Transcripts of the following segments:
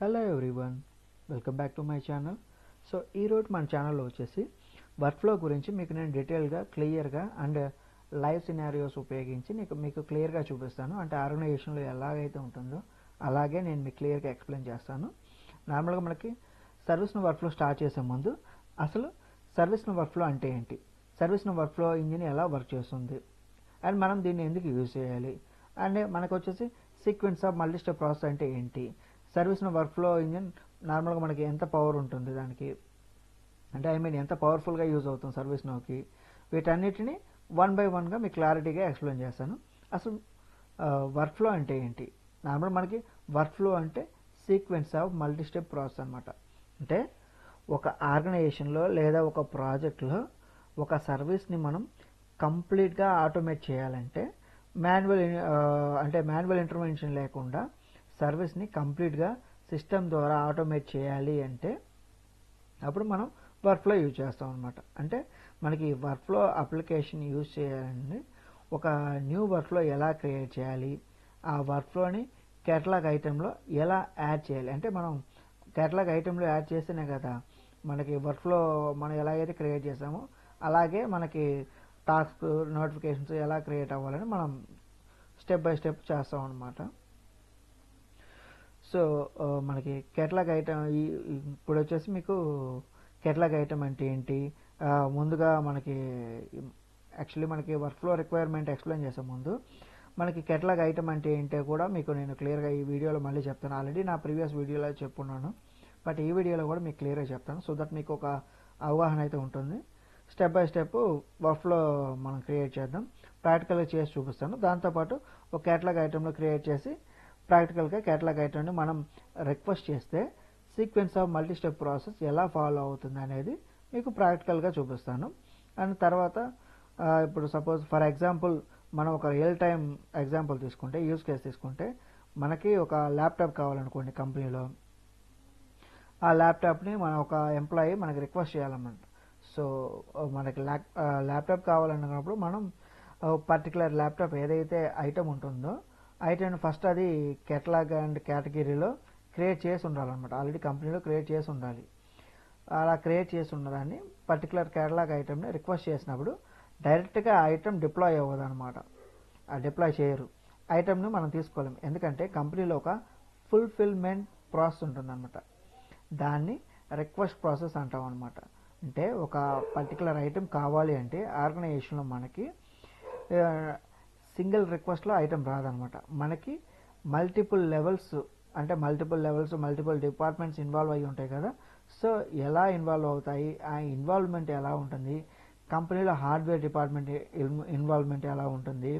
Hello everyone, welcome back to my channel. So ఈరోజు మన ఛానల్లో వచ్చేసి వర్క్ఫ్లో గురించి మీకు నేను డీటెయిల్గా క్లియర్గా అండ్ లైవ్ సినారియోస్ ఉపయోగించి మీకు క్లియర్గా చూపిస్తాను. అంటే ఆర్గనైజేషన్లో ఎలాగైతే ఉంటుందో అలాగే నేను మీకు క్లియర్గా ఎక్స్ప్లెయిన్ చేస్తాను. నార్మల్గా మనకి సర్వీస్ను వర్క్ఫ్లో స్టార్ట్ చేసే ముందు అసలు సర్వీస్ను వర్క్ఫ్లో అంటే ఏంటి, సర్వీస్ను వర్క్ఫ్లో ఇంజిన్ ఎలా వర్క్ చేస్తుంది అండ్ మనం దీన్ని ఎందుకు యూజ్ చేయాలి, అండ్ మనకు వచ్చేసి sequence of multi step process అంటే ఏంటి, సర్వీస్ను వర్క్ఫ్లో ఇంజిన్ నార్మల్గా మనకి ఎంత పవర్ ఉంటుంది దానికి, అంటే ఎంత పవర్ఫుల్గా యూజ్ అవుతుంది సర్వీస్నోకి, వీటన్నిటిని వన్ బై వన్గా మీకు క్లారిటీగా ఎక్స్ప్లెయిన్ చేస్తాను. అసలు వర్క్ఫ్లో అంటే ఏంటి? నార్మల్ మనకి వర్క్ఫ్లో అంటే sequence of multi step process అనమాట. అంటే ఒక ఆర్గనైజేషన్లో లేదా ఒక ప్రాజెక్ట్లో ఒక సర్వీస్ని మనం కంప్లీట్గా ఆటోమేట్ చేయాలంటే మాన్యువల్ ఇంటర్వెన్షన్ లేకుండా సర్వీస్ని కంప్లీట్గా సిస్టమ్ ద్వారా ఆటోమేట్ చేయాలి అంటే అప్పుడు మనం వర్క్ఫ్లో యూజ్ చేస్తాం అనమాట. అంటే మనకి వర్క్ఫ్లో అప్లికేషన్ యూజ్ చేయాలంటే ఒక న్యూ వర్క్ఫ్లో ఎలా క్రియేట్ చేయాలి, ఆ వర్క్ఫ్లోని కేటలాగ్ ఐటెంలో ఎలా యాడ్ చేయాలి, అంటే మనం కేటలాగ్ ఐటెంలో యాడ్ చేస్తేనే కదా మనకి వర్క్ఫ్లో మనం ఎలాగైతే క్రియేట్ చేసామో అలాగే మనకి టాస్క్ నోటిఫికేషన్స్ ఎలా క్రియేట్ అవ్వాలని మనం స్టెప్ బై స్టెప్ చేస్తాం అనమాట. సో మనకి కేటలాగ్ ఐటమ్ ఇప్పుడు వచ్చేసి మీకు కేటలాగ్ ఐటమ్ అంటే ఏంటి, ముందుగా మనకి యాక్చువల్లీ మనకి వర్క్ఫ్లో రిక్వైర్మెంట్ ఎక్స్ప్లెయిన్ చేసే ముందు మనకి కేటలాగ్ ఐటమ్ అంటే ఏంటో కూడా మీకు నేను క్లియర్గా ఈ వీడియోలో మళ్ళీ చెప్తాను. ఆల్రెడీ నా ప్రీవియస్ వీడియోలో చెప్పున్నాను, బట్ ఈ వీడియోలో కూడా మీకు క్లియర్గా చెప్తాను సో దట్ మీకు ఒక అవగాహన అయితే ఉంటుంది. స్టెప్ బై స్టెప్ వర్క్ఫ్లో మనం క్రియేట్ చేద్దాం, ప్రాక్టికల్గా చేసి చూపిస్తాను. దాంతోపాటు ఒక కేటలాగ్ ఐటెంలో క్రియేట్ చేసి ప్రాక్టికల్గా కేటలాగ్ ఐటెంని మనం రిక్వెస్ట్ చేస్తే sequence of multi step process ఎలా ఫాలో అవుతుంది అనేది మీకు ప్రాక్టికల్గా చూపిస్తాను. అండ్ తర్వాత ఇప్పుడు సపోజ్ ఫర్ ఎగ్జాంపుల్ మనం ఒక రియల్ టైం ఎగ్జాంపుల్ తీసుకుంటే, యూజ్ కేస్ తీసుకుంటే, మనకి ఒక ల్యాప్టాప్ కావాలనుకోండి కంపెనీలో, ఆ ల్యాప్టాప్ని మనం ఒక ఎంప్లాయీ మనకి రిక్వెస్ట్ చేయాలన్నమాట. సో మనకి ల్యాప్టాప్ కావాలన్నప్పుడు మనం పర్టికులర్ ల్యాప్టాప్ ఏదైతే ఐటమ్ ఉంటుందో ఐటమ్ ఫస్ట్ అది కేటలాగ్ అండ్ కేటగిరీలో క్రియేట్ చేసి ఉండాలన్నమాట. ఆల్రెడీ కంపెనీలో క్రియేట్ చేసి ఉండాలి. అలా క్రియేట్ చేసి ఉన్నదాన్ని పర్టికులర్ కేటలాగ్ ఐటమ్ని రిక్వెస్ట్ చేసినప్పుడు డైరెక్ట్గా ఐటమ్ డిప్లాయ్ అవ్వదు అనమాట, డిప్లాయ్ చేయరు. ఐటమ్ని మనం తీసుకోలేము, ఎందుకంటే కంపెనీలో ఒక ఫుల్ఫిల్మెంట్ ప్రాసెస్ ఉంటుందన్నమాట. దాన్ని రిక్వెస్ట్ ప్రాసెస్ అంటాం అనమాట. అంటే ఒక పర్టికులర్ ఐటమ్ కావాలి అంటే ఆర్గనైజేషన్లో మనకి సింగిల్ రిక్వెస్ట్లో ఐటమ్ రాదనమాట. మనకి multiple levels multiple departments involve అయ్యి ఉంటాయి కదా. సో ఎలా ఇన్వాల్వ్ అవుతాయి, ఆ ఇన్వాల్వ్మెంట్ ఎలా ఉంటుంది, కంపెనీలో హార్డ్వేర్ డిపార్ట్మెంట్ ఇన్వాల్వ్మెంట్ ఎలా ఉంటుంది,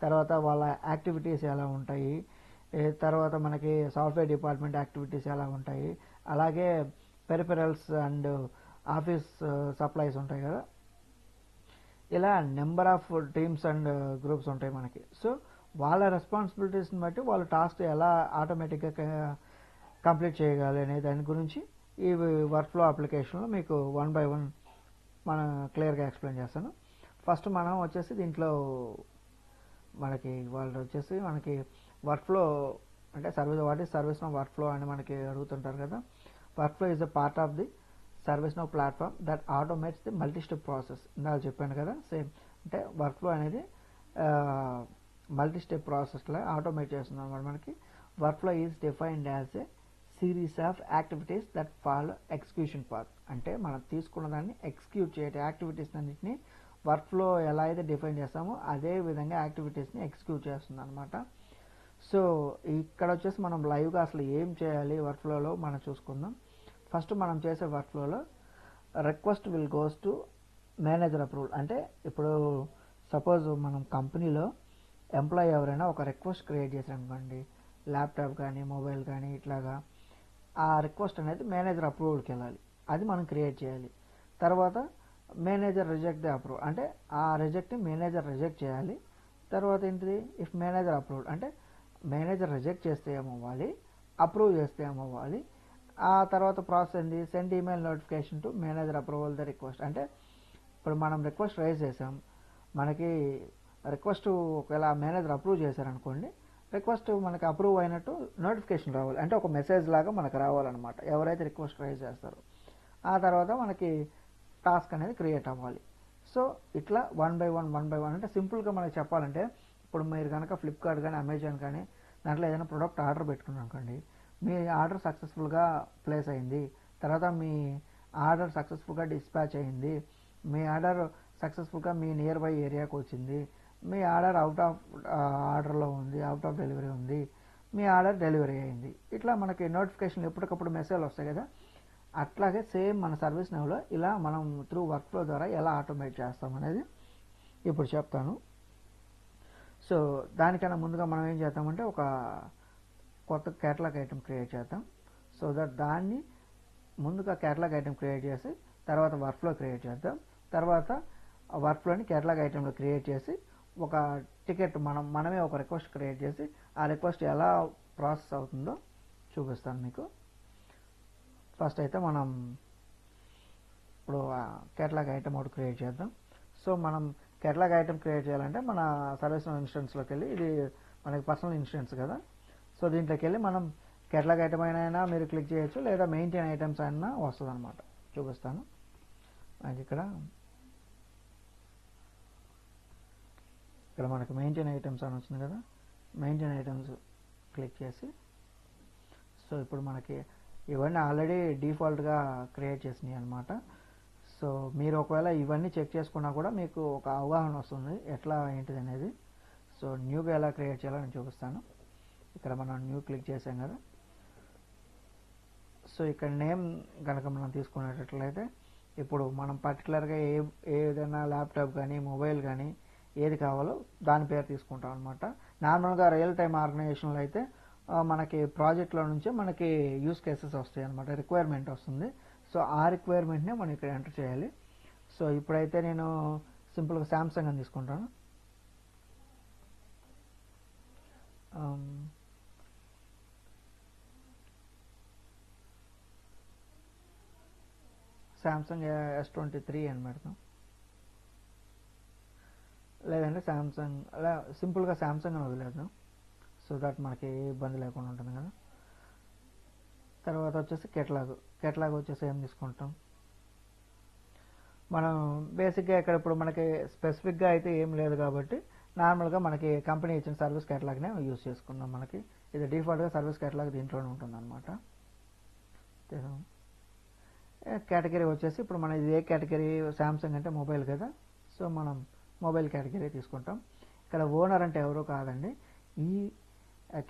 తర్వాత వాళ్ళ యాక్టివిటీస్ ఎలా ఉంటాయి, తర్వాత మనకి సాఫ్ట్వేర్ డిపార్ట్మెంట్ యాక్టివిటీస్ ఎలా ఉంటాయి, అలాగే పెరిఫెరల్స్ అండ్ ఆఫీస్ సప్లైస్ ఉంటాయి కదా. ఇలా number of teams and groups ఉంటాయి మనకి. సో వాళ్ళ రెస్పాన్సిబిలిటీస్ని బట్టి వాళ్ళ టాస్క్ ఎలా ఆటోమేటిక్గా కంప్లీట్ చేయగలి అనే దాని గురించి ఈ వర్క్ఫ్లో అప్లికేషన్లో మీకు వన్ బై వన్ మనం క్లియర్గా ఎక్స్ప్లెయిన్ చేస్తాను. ఫస్ట్ మనం వచ్చేసి దీంట్లో మనకి వర్క్ఫ్లో అంటే సర్వీస్నో వర్క్ఫ్లో అని మనకి అడుగుతుంటారు కదా. Workflow is a part of the ServiceNow platform that automates the multi step process. ఇందాక చెప్పాను కదా, సేమ్ అంటే వర్క్ఫ్లో అనేది మల్టీ స్టెప్ ప్రాసెస్లో ఆటోమేట్ చేస్తుంది అనమాట. మనకి workflow is defined as a series of activities that follow execution path. అంటే మనం తీసుకున్న దాన్ని ఎగ్జిక్యూట్ చేయటం యాక్టివిటీస్ అన్నింటినీ వర్క్ఫ్లో ఎలా అయితే డిఫైన్ చేస్తామో అదే విధంగా యాక్టివిటీస్ని ఎగ్జిక్యూట్ చేస్తుంది అనమాట. సో ఇక్కడ వచ్చేసి మనం లైవ్గా అసలు ఏం చేయాలి వర్క్ఫ్లోలో మనం చూసుకుందాం. ఫస్ట్ మనం చేసే వర్క్ఫ్లోలో request will goes to manager approval. అంటే ఇప్పుడు సపోజ్ మనం కంపెనీలో ఎంప్లాయీ ఎవరైనా ఒక రిక్వెస్ట్ క్రియేట్ చేశారనుకోండి, ల్యాప్టాప్ కానీ మొబైల్ కానీ ఇట్లాగా, ఆ రిక్వెస్ట్ అనేది మేనేజర్ అప్రూవల్కి వెళ్ళాలి, అది మనం క్రియేట్ చేయాలి. తర్వాత మేనేజర్ రిజెక్ట్ ది అప్రూవ్, అంటే ఆ రిజెక్ట్ని మేనేజర్ రిజెక్ట్ చేయాలి. తర్వాత ఏంటిది, ఇఫ్ మేనేజర్ అప్రూవ్డ్, అంటే మేనేజర్ రిజెక్ట్ చేస్తే ఏమవ్వాలి, అప్రూవ్ చేస్తే ఏమవ్వాలి. ఆ తర్వాత ప్రాసెస్ ఏంటి, send email notification to manager approval the request. అంటే ఇప్పుడు మనం రిక్వెస్ట్ రైజ్ చేసాం, మనకి రిక్వెస్ట్ ఒకవేళ మేనేజర్ అప్రూవ్ చేశారనుకోండి, రిక్వెస్ట్ మనకి అప్రూవ్ అయినట్టు నోటిఫికేషన్ రావాలి, అంటే ఒక మెసేజ్ లాగా మనకు రావాలన్నమాట ఎవరైతే రిక్వెస్ట్ రైజ్ చేస్తారో. ఆ తర్వాత మనకి టాస్క్ అనేది క్రియేట్ అవ్వాలి. సో ఇట్లా వన్ బై వన్ అంటే సింపుల్గా మనకి చెప్పాలంటే, ఇప్పుడు మీరు కనుక ఫ్లిప్కార్ట్ కానీ అమెజాన్ కానీ దాంట్లో ఏదైనా ప్రోడక్ట్ ఆర్డర్ పెట్టుకున్నాం అనుకోండి, మీ ఆర్డర్ సక్సెస్ఫుల్గా ప్లేస్ అయింది, తర్వాత మీ ఆర్డర్ సక్సెస్ఫుల్గా డిస్పాచ్ అయింది, మీ ఆర్డర్ సక్సెస్ఫుల్గా మీ నియర్ బై ఏరియాకి వచ్చింది, మీ ఆర్డర్ అవుట్ ఆఫ్ ఆర్డర్లో ఉంది, అవుట్ ఆఫ్ డెలివరీ ఉంది, మీ ఆర్డర్ డెలివరీ అయింది, ఇట్లా మనకి నోటిఫికేషన్లు ఎప్పటికప్పుడు మెసేజ్లు వస్తాయి కదా. అట్లాగే సేమ్ మన సర్వీస్ నౌలో ఇలా మనం త్రూ వర్క్ ఫ్లో ద్వారా ఎలా ఆటోమేట్ చేస్తాం అనేది ఇప్పుడు చెప్తాను. సో దానికన్నా ముందుగా మనం ఏం చేద్దామంటే ఒక కొత్త క్యాటలాగ్ ఐటెం క్రియేట్ చేద్దాం. సో దట్ దాన్ని ముందుగా క్యాటలాగ్ ఐటెం క్రియేట్ చేసి తర్వాత వర్క్ ఫ్లో క్రియేట్ చేద్దాం. తర్వాత వర్క్ ఫ్లోని క్యాటలాగ్ ఐటెంలో క్రియేట్ చేసి ఒక టికెట్ మనమే ఒక రిక్వెస్ట్ క్రియేట్ చేసి ఆ రిక్వెస్ట్ ఎలా ప్రాసెస్ అవుతుందో చూపిస్తాను మీకు. ఫస్ట్ అయితే మనం ఇప్పుడు క్యాటలాగ్ ఐటెం ఒకటి క్రియేట్ చేద్దాం. సో మనం క్యాటలాగ్ ఐటెం క్రియేట్ చేయాలంటే మన సర్వీస్ ఇన్స్టెన్స్లోకి వెళ్ళి, ఇది మనకి పర్సనల్ ఇన్స్టెన్స్ కదా, సో దీంట్లోకి వెళ్ళి మనం క్యాటలాగ్ ఐటమ్ అయినా మీరు క్లిక్ చేయొచ్చు, లేదా మెయింటైన్ ఐటమ్స్ అయినా వస్తుంది అనమాట. చూపిస్తాను. నాకు ఇక్కడ మనకి మెయింటైన్ ఐటమ్స్ అని వచ్చింది కదా, మెయింటైన్ ఐటమ్స్ క్లిక్ చేసి, సో ఇప్పుడు మనకి ఇవన్నీ ఆల్రెడీ డిఫాల్ట్గా క్రియేట్ చేసినాయి అనమాట. సో మీరు ఒకవేళ ఇవన్నీ చెక్ చేసుకున్నా కూడా మీకు ఒక అవగాహన వస్తుంది ఎట్లా ఏంటిది అనేది. సో న్యూగా ఎలా క్రియేట్ చేయాలో నేను చూపిస్తాను. ఇక్కడ మనం న్యూ క్లిక్ చేసాం కదా. సో ఇక్కడ నేమ్ కనుక మనం తీసుకునేటట్లయితే, ఇప్పుడు మనం పర్టికులర్గా ఏదైనా ల్యాప్టాప్ కానీ మొబైల్ కానీ ఏది కావాలో దాని పేరు తీసుకుంటాం అనమాట. నార్మల్గా రియల్ టైమ్ ఆర్గనైజేషన్లో అయితే మనకి ప్రాజెక్ట్లో నుంచే మనకి యూస్ కేసెస్ వస్తాయి అనమాట, రిక్వైర్మెంట్ వస్తుంది. సో ఆ రిక్వైర్మెంట్నే మనం ఇక్కడ ఎంటర్ చేయాలి. సో ఇప్పుడైతే నేను సింపుల్గా శాంసంగ్ అని తీసుకుంటాను. శాంసంగ్ S23 అని పెడతాం, లేదంటే శాంసంగ్ అలా సింపుల్గా శాంసంగ్ అని వదిలేద్దాం. సో దట్ మనకి ఏ ఇబ్బంది లేకుండా ఉంటుంది కదా. తర్వాత వచ్చేసి కేటలాగ్ వచ్చేసి ఏం తీసుకుంటాం మనం బేసిక్గా ఇక్కడ ఇప్పుడు మనకి స్పెసిఫిక్గా అయితే ఏం లేదు కాబట్టి నార్మల్గా మనకి కంపెనీ ఇచ్చిన సర్వీస్ కేటలాగ్నే యూజ్ చేసుకుందాం. మనకి ఇది డిఫాల్ట్గా సర్వీస్ కేటలాగ్ దీంట్లోనే ఉంటుంది అనమాట. కేటగిరీ వచ్చేసి ఇప్పుడు మన ఇది ఏ కేటగిరీ, శాంసంగ్ అంటే మొబైల్ కదా, సో మనం మొబైల్ కేటగిరీ తీసుకుంటాం. ఇక్కడ ఓనర్ అంటే ఎవరో కాదండి, ఈ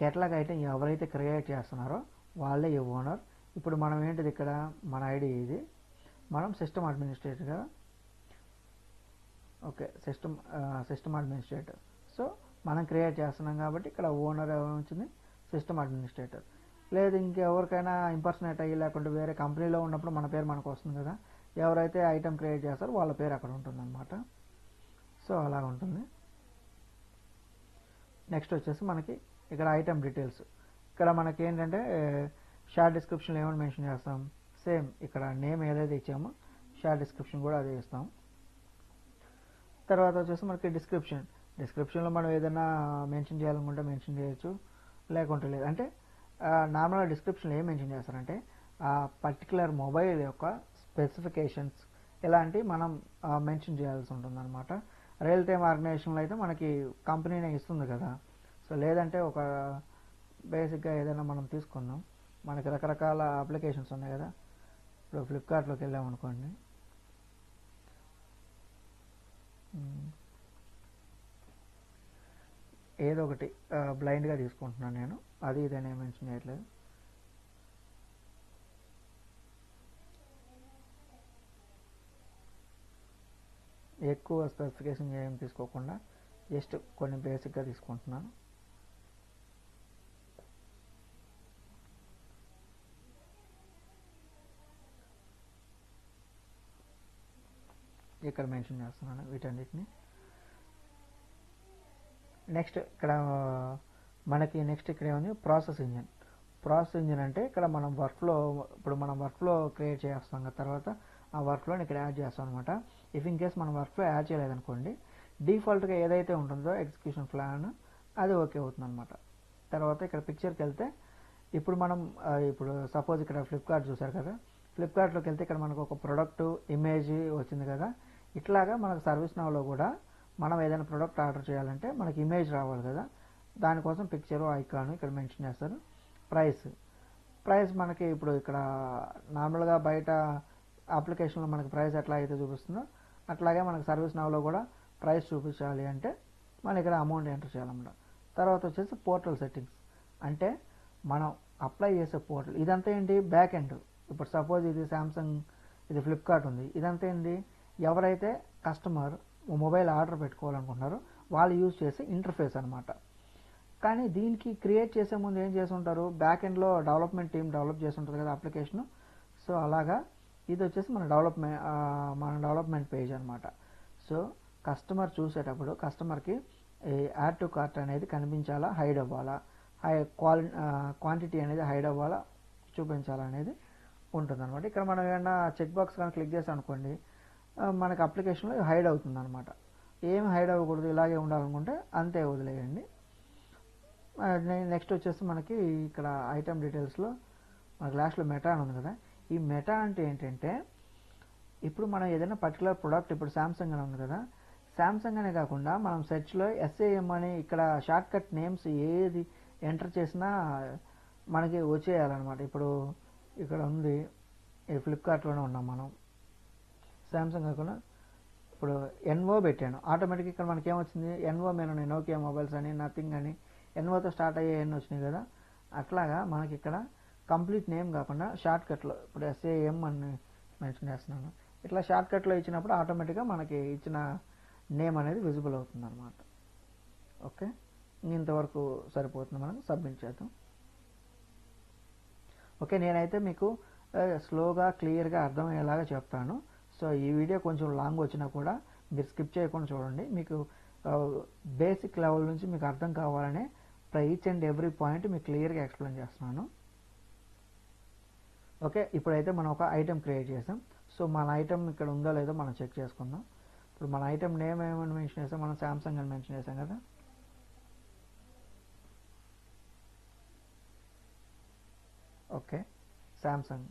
కేటలాగ్ ఐటెం ఎవరైతే క్రియేట్ చేస్తున్నారో వాళ్ళే ఈ ఓనర్. ఇప్పుడు మనం ఏంటిది ఇక్కడ మన ఐడి ఇది, మనం సిస్టమ్ అడ్మినిస్ట్రేటర్గా, ఓకే సిస్టమ్ అడ్మినిస్ట్రేటర్. సో మనం క్రియేట్ చేస్తున్నాం కాబట్టి ఇక్కడ ఓనర్ వచ్చింది సిస్టమ్ అడ్మినిస్ట్రేటర్. లేదు ఇంకెవరికైనా ఇంపర్సనేట్ అయ్యి లేకుంటే వేరే కంపెనీలో ఉన్నప్పుడు మన పేరు మనకు వస్తుంది కదా, ఎవరైతే ఐటెం క్రియేట్ చేస్తారో వాళ్ళ పేరు అక్కడ ఉంటుంది అనమాట. సో అలా ఉంటుంది. నెక్స్ట్ వచ్చేసి మనకి ఇక్కడ ఐటెం డీటెయిల్స్. ఇక్కడ మనకి ఏంటంటే షార్ట్ డిస్క్రిప్షన్లో ఏమైనా మెన్షన్ చేస్తాం, సేమ్ ఇక్కడ నేమ్ ఏదైతే ఇచ్చామో షార్ట్ డిస్క్రిప్షన్ కూడా అదే ఇస్తాం. తర్వాత వచ్చేసి మనకి డిస్క్రిప్షన్లో మనం ఏదైనా మెన్షన్ చేయాలనుకుంటే మెన్షన్ చేయొచ్చు, లేకుంటే లేదు. అంటే నార్మల్గా డిస్క్రిప్షన్లో ఏం మెన్షన్ చేస్తారంటే ఆ పర్టికులర్ మొబైల్ యొక్క స్పెసిఫికేషన్స్ ఇలాంటివి మనం మెన్షన్ చేయాల్సి ఉంటుంది అనమాట. రియల్ టైమ్ ఆర్గనైజేషన్లో అయితే మనకి కంపెనీనే ఇస్తుంది కదా. సో లేదంటే ఒక బేసిక్గా ఏదైనా మనం తీసుకుందాం, మనకి రకరకాల అప్లికేషన్స్ ఉన్నాయి కదా. ఇప్పుడు ఫ్లిప్కార్ట్లోకి వెళ్ళామనుకోండి, ఏదో ఒకటి బ్లైండ్గా తీసుకుంటున్నాను నేను, అది ఇదనే మెన్షన్ చేయట్లేదు. ఎక్కువ స్పెసిఫికేషన్ ఏం తీసుకోకుండా జస్ట్ కొన్ని బేసిక్గా తీసుకుంటున్నాను. ఇక్కడ మెన్షన్ చేస్తున్నాను వీటన్నిటిని. నెక్స్ట్ ఇక్కడ మనకి ఇక్కడ ఏముంది, ప్రాసెస్ ఇంజిన్ అంటే ఇక్కడ మనం ఇప్పుడు మనం వర్క్ఫ్లో క్రియేట్ చేస్తాం కదా, తర్వాత ఆ వర్క్ఫ్లోని ఇక్కడ యాడ్ చేస్తాం అనమాట. ఇఫ్ ఇన్ కేస్ మనం వర్క్ఫ్లో యాడ్ చేయలేదనుకోండి, డిఫాల్ట్గా ఏదైతే ఉంటుందో ఎగ్జిక్యూషన్ ప్లాన్ అది ఓకే అవుతుంది అనమాట. తర్వాత ఇక్కడ పిక్చర్కి వెళ్తే ఇప్పుడు మనం ఇప్పుడు సపోజ్ ఇక్కడ ఫ్లిప్కార్ట్ చూసారు కదా, ఫ్లిప్కార్ట్లోకి వెళ్తే ఇక్కడ మనకు ఒక ప్రోడక్ట్ ఇమేజ్ వచ్చింది కదా. ఇట్లాగా మనకు సర్వీస్ నౌలో కూడా మనం ఏదైనా ప్రోడక్ట్ ఆర్డర్ చేయాలంటే మనకి ఇమేజ్ రావాలి కదా, దానికోసం పిక్చరు ఐకాన్ ఇక్కడ మెన్షన్ చేస్తారు. ప్రైస్ మనకి ఇప్పుడు ఇక్కడ నార్మల్గా బయట అప్లికేషన్లో మనకి ప్రైస్ ఎట్లా అయితే చూపిస్తుందో అట్లాగే మనకి సర్వీస్ నౌలో కూడా ప్రైస్ చూపించాలి అంటే మనం ఇక్కడ అమౌంట్ ఎంటర్ చేయాలన్నమాట. తర్వాత వచ్చేసి పోర్టల్ సెట్టింగ్స్, అంటే మనం అప్లై చేసే పోర్టల్ ఇదంతా ఏంటి, బ్యాక్ ఎండ్. ఇప్పుడు సపోజ్ ఇది శాంసంగ్, ఇది ఫ్లిప్కార్ట్ ఉంది, ఇదంతా ఏంటి, ఎవరైతే కస్టమర్ మొబైల్ ఆర్డర్ పెట్టుకోవాలనుకుంటున్నారో వాళ్ళు యూజ్ చేసే ఇంటర్ఫేస్ అనమాట. కానీ దీనికి క్రియేట్ చేసే ముందు ఏం చేసి ఉంటారు, బ్యాక్ ఎండ్లో డెవలప్మెంట్ టీమ్ డెవలప్ చేసి ఉంటుంది కదా అప్లికేషన్. సో అలాగా ఇది వచ్చేసి మన డెవలప్మెంట్ పేజ్ అనమాట. సో కస్టమర్ చూసేటప్పుడు కస్టమర్కి యాడ్ టు కార్ట్ అనేది కనిపించాలా, హైడ్ అవ్వాలా, క్వాంటిటీ అనేది హైడ్ అవ్వాలా, చూపించాలా అనేది ఉంటుంది అనమాట. ఇక్కడ మనం ఏమైనా చెక్ బాక్స్ కానీ క్లిక్ చేసాం అనుకోండి, మనకి అప్లికేషన్లో హైడ్ అవుతుంది అనమాట. ఏమి హైడ్ అవ్వకూడదు, ఇలాగే ఉండాలనుకుంటే అంతే వదిలేయండి. నెక్స్ట్ వచ్చేసి మనకి ఇక్కడ ఐటమ్ డీటెయిల్స్లో మనకి లాస్ట్లో మెటా అని ఉంది కదా. ఈ మెటా అంటే ఏంటంటే ఇప్పుడు మనం ఏదైనా పర్టికులర్ ప్రోడక్ట్, ఇప్పుడు శాంసంగ్ అని ఉంది కదా, శాంసంగ్ అనే కాకుండా మనం సెర్చ్లో SAM అని ఇక్కడ షార్ట్ కట్ నేమ్స్ ఏది ఎంటర్ చేసినా మనకి వచ్చేయాలన్నమాట. ఇప్పుడు ఇక్కడ ఉంది, ఈ ఫ్లిప్కార్ట్లోనే ఉన్నాం మనం, శాంసంగ్ కాకుండా ఇప్పుడు NO పెట్టాను, ఆటోమేటిక్గా ఇక్కడ మనకి ఏమొచ్చింది, NO మీద ఉన్నాయి, నోకియా మొబైల్స్ అని, నథింగ్ అని, NOతో స్టార్ట్ అయ్యే ఎన్ని వచ్చినాయి కదా. అట్లాగా మనకి ఇక్కడ కంప్లీట్ నేమ్ కాకుండా షార్ట్ కట్లో ఇప్పుడు SAM అని మెన్షన్ చేస్తున్నాను, ఇట్లా షార్ట్ కట్లో ఇచ్చినప్పుడు ఆటోమేటిక్గా మనకి ఇచ్చిన నేమ్ అనేది విజిబుల్ అవుతుంది అనమాట. ఓకే, ఇంతవరకు సరిపోతుంది, మనం సబ్మిట్ చేద్దాం. ఓకే, నేనైతే మీకు స్లోగా క్లియర్గా అర్థమయ్యేలాగా చెప్తాను. సో ఈ వీడియో కొంచెం లాంగ్ వచ్చినా కూడా మీరు స్కిప్ చేయకుండా చూడండి. మీకు బేసిక్ లెవెల్ నుంచి మీకు అర్థం కావాలనే ఈచ్ అండ్ ఎవ్రీ పాయింట్ మీకు క్లియర్గా ఎక్స్ప్లెయిన్ చేస్తున్నాను. ఓకే, ఇప్పుడైతే మనం ఒక ఐటెం క్రియేట్ చేసాం. సో మన ఐటెం ఇక్కడ ఉందో లేదో మనం చెక్ చేసుకుందాం. ఇప్పుడు మన ఐటెం నేమ్ ఏమని మెన్షన్ చేసాం, మనం శాంసంగ్ అని మెన్షన్ చేసాం కదా. Okay, Samsung.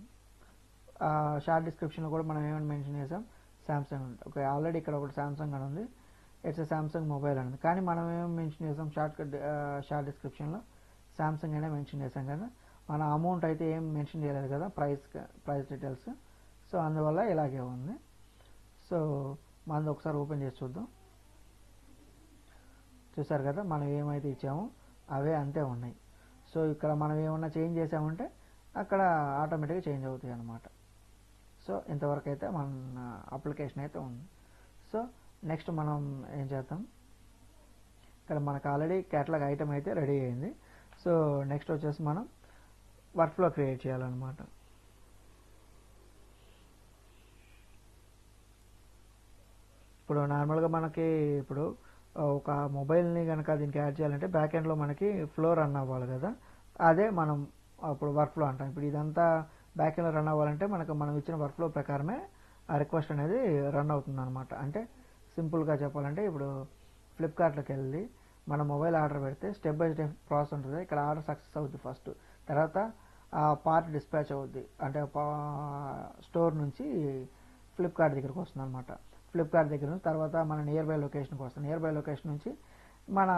షార్ట్ డిస్క్రిప్షన్లో కూడా మనం ఏమని మెన్షన్ చేసాం, శాంసంగ్. ఓకే, ఆల్రెడీ ఇక్కడ ఒకటి శాంసంగ్ అని ఉంది, ఇట్స్ శాంసంగ్ మొబైల్ అని ఉంది. కానీ మనం ఏమేమి మెన్షన్ చేసాం, షార్ట్ డిస్క్రిప్షన్లో శాంసంగ్ అనే మెన్షన్ చేసాం కదా. మన అమౌంట్ అయితే ఏం మెన్షన్ చేయలేదు కదా, ప్రైస్ డీటెయిల్స్. సో అందువల్ల ఇలాగే ఉంది. సో మనది ఒకసారి ఓపెన్ చేసి చూద్దాం. చూసారు కదా, మనం ఏమైతే ఇచ్చామో అవే అంతే ఉన్నాయి. సో ఇక్కడ మనం ఏమన్నా చేంజ్ చేసామంటే అక్కడ ఆటోమేటిక్గా చేంజ్ అవుతాయి అన్నమాట. సో ఇంతవరకు అయితే మన అప్లికేషన్ అయితే ఉంది. సో నెక్స్ట్ మనం ఏం చేద్దాం, ఇక్కడ మనకు ఆల్రెడీ క్యాటలాగ్ ఐటమ్ అయితే రెడీ అయింది. సో నెక్స్ట్ వచ్చేసి మనం వర్క్ఫ్లో క్రియేట్ చేయాలన్నమాట. ఇప్పుడు నార్మల్గా మనకి ఇప్పుడు ఒక మొబైల్ని కనుక దీనికి యాడ్ చేయాలంటే బ్యాక్ ఎండ్లో మనకి ఫ్లో రన్ అవ్వాలి కదా, అదే మనం అప్పుడు వర్క్ఫ్లో అంటాం. ఇప్పుడు ఇదంతా బ్యాక్ ఎండ్లో రన్ అవ్వాలంటే మనం ఇచ్చిన వర్క్ఫ్లో ప్రకారమే ఆ రిక్వెస్ట్ అనేది రన్ అవుతుంది అనమాట. అంటే సింపుల్గా చెప్పాలంటే ఇప్పుడు ఫ్లిప్కార్ట్లోకి వెళ్ళి మన మొబైల్ ఆర్డర్ పెడితే స్టెప్ బై స్టెప్ ప్రాసెస్ ఉంటుంది. ఇక్కడ ఆర్డర్ సక్సెస్ అవుద్ది ఫస్ట్, తర్వాత పార్ట్ డిస్పాచ్ అవుద్ది, అంటే స్టోర్ నుంచి ఫ్లిప్కార్ట్ దగ్గరికి వస్తుంది అనమాట. ఫ్లిప్కార్ట్ దగ్గర నుంచి తర్వాత మన నియర్ బై లొకేషన్కి వస్తుంది, నియర్ బై లొకేషన్ నుంచి మన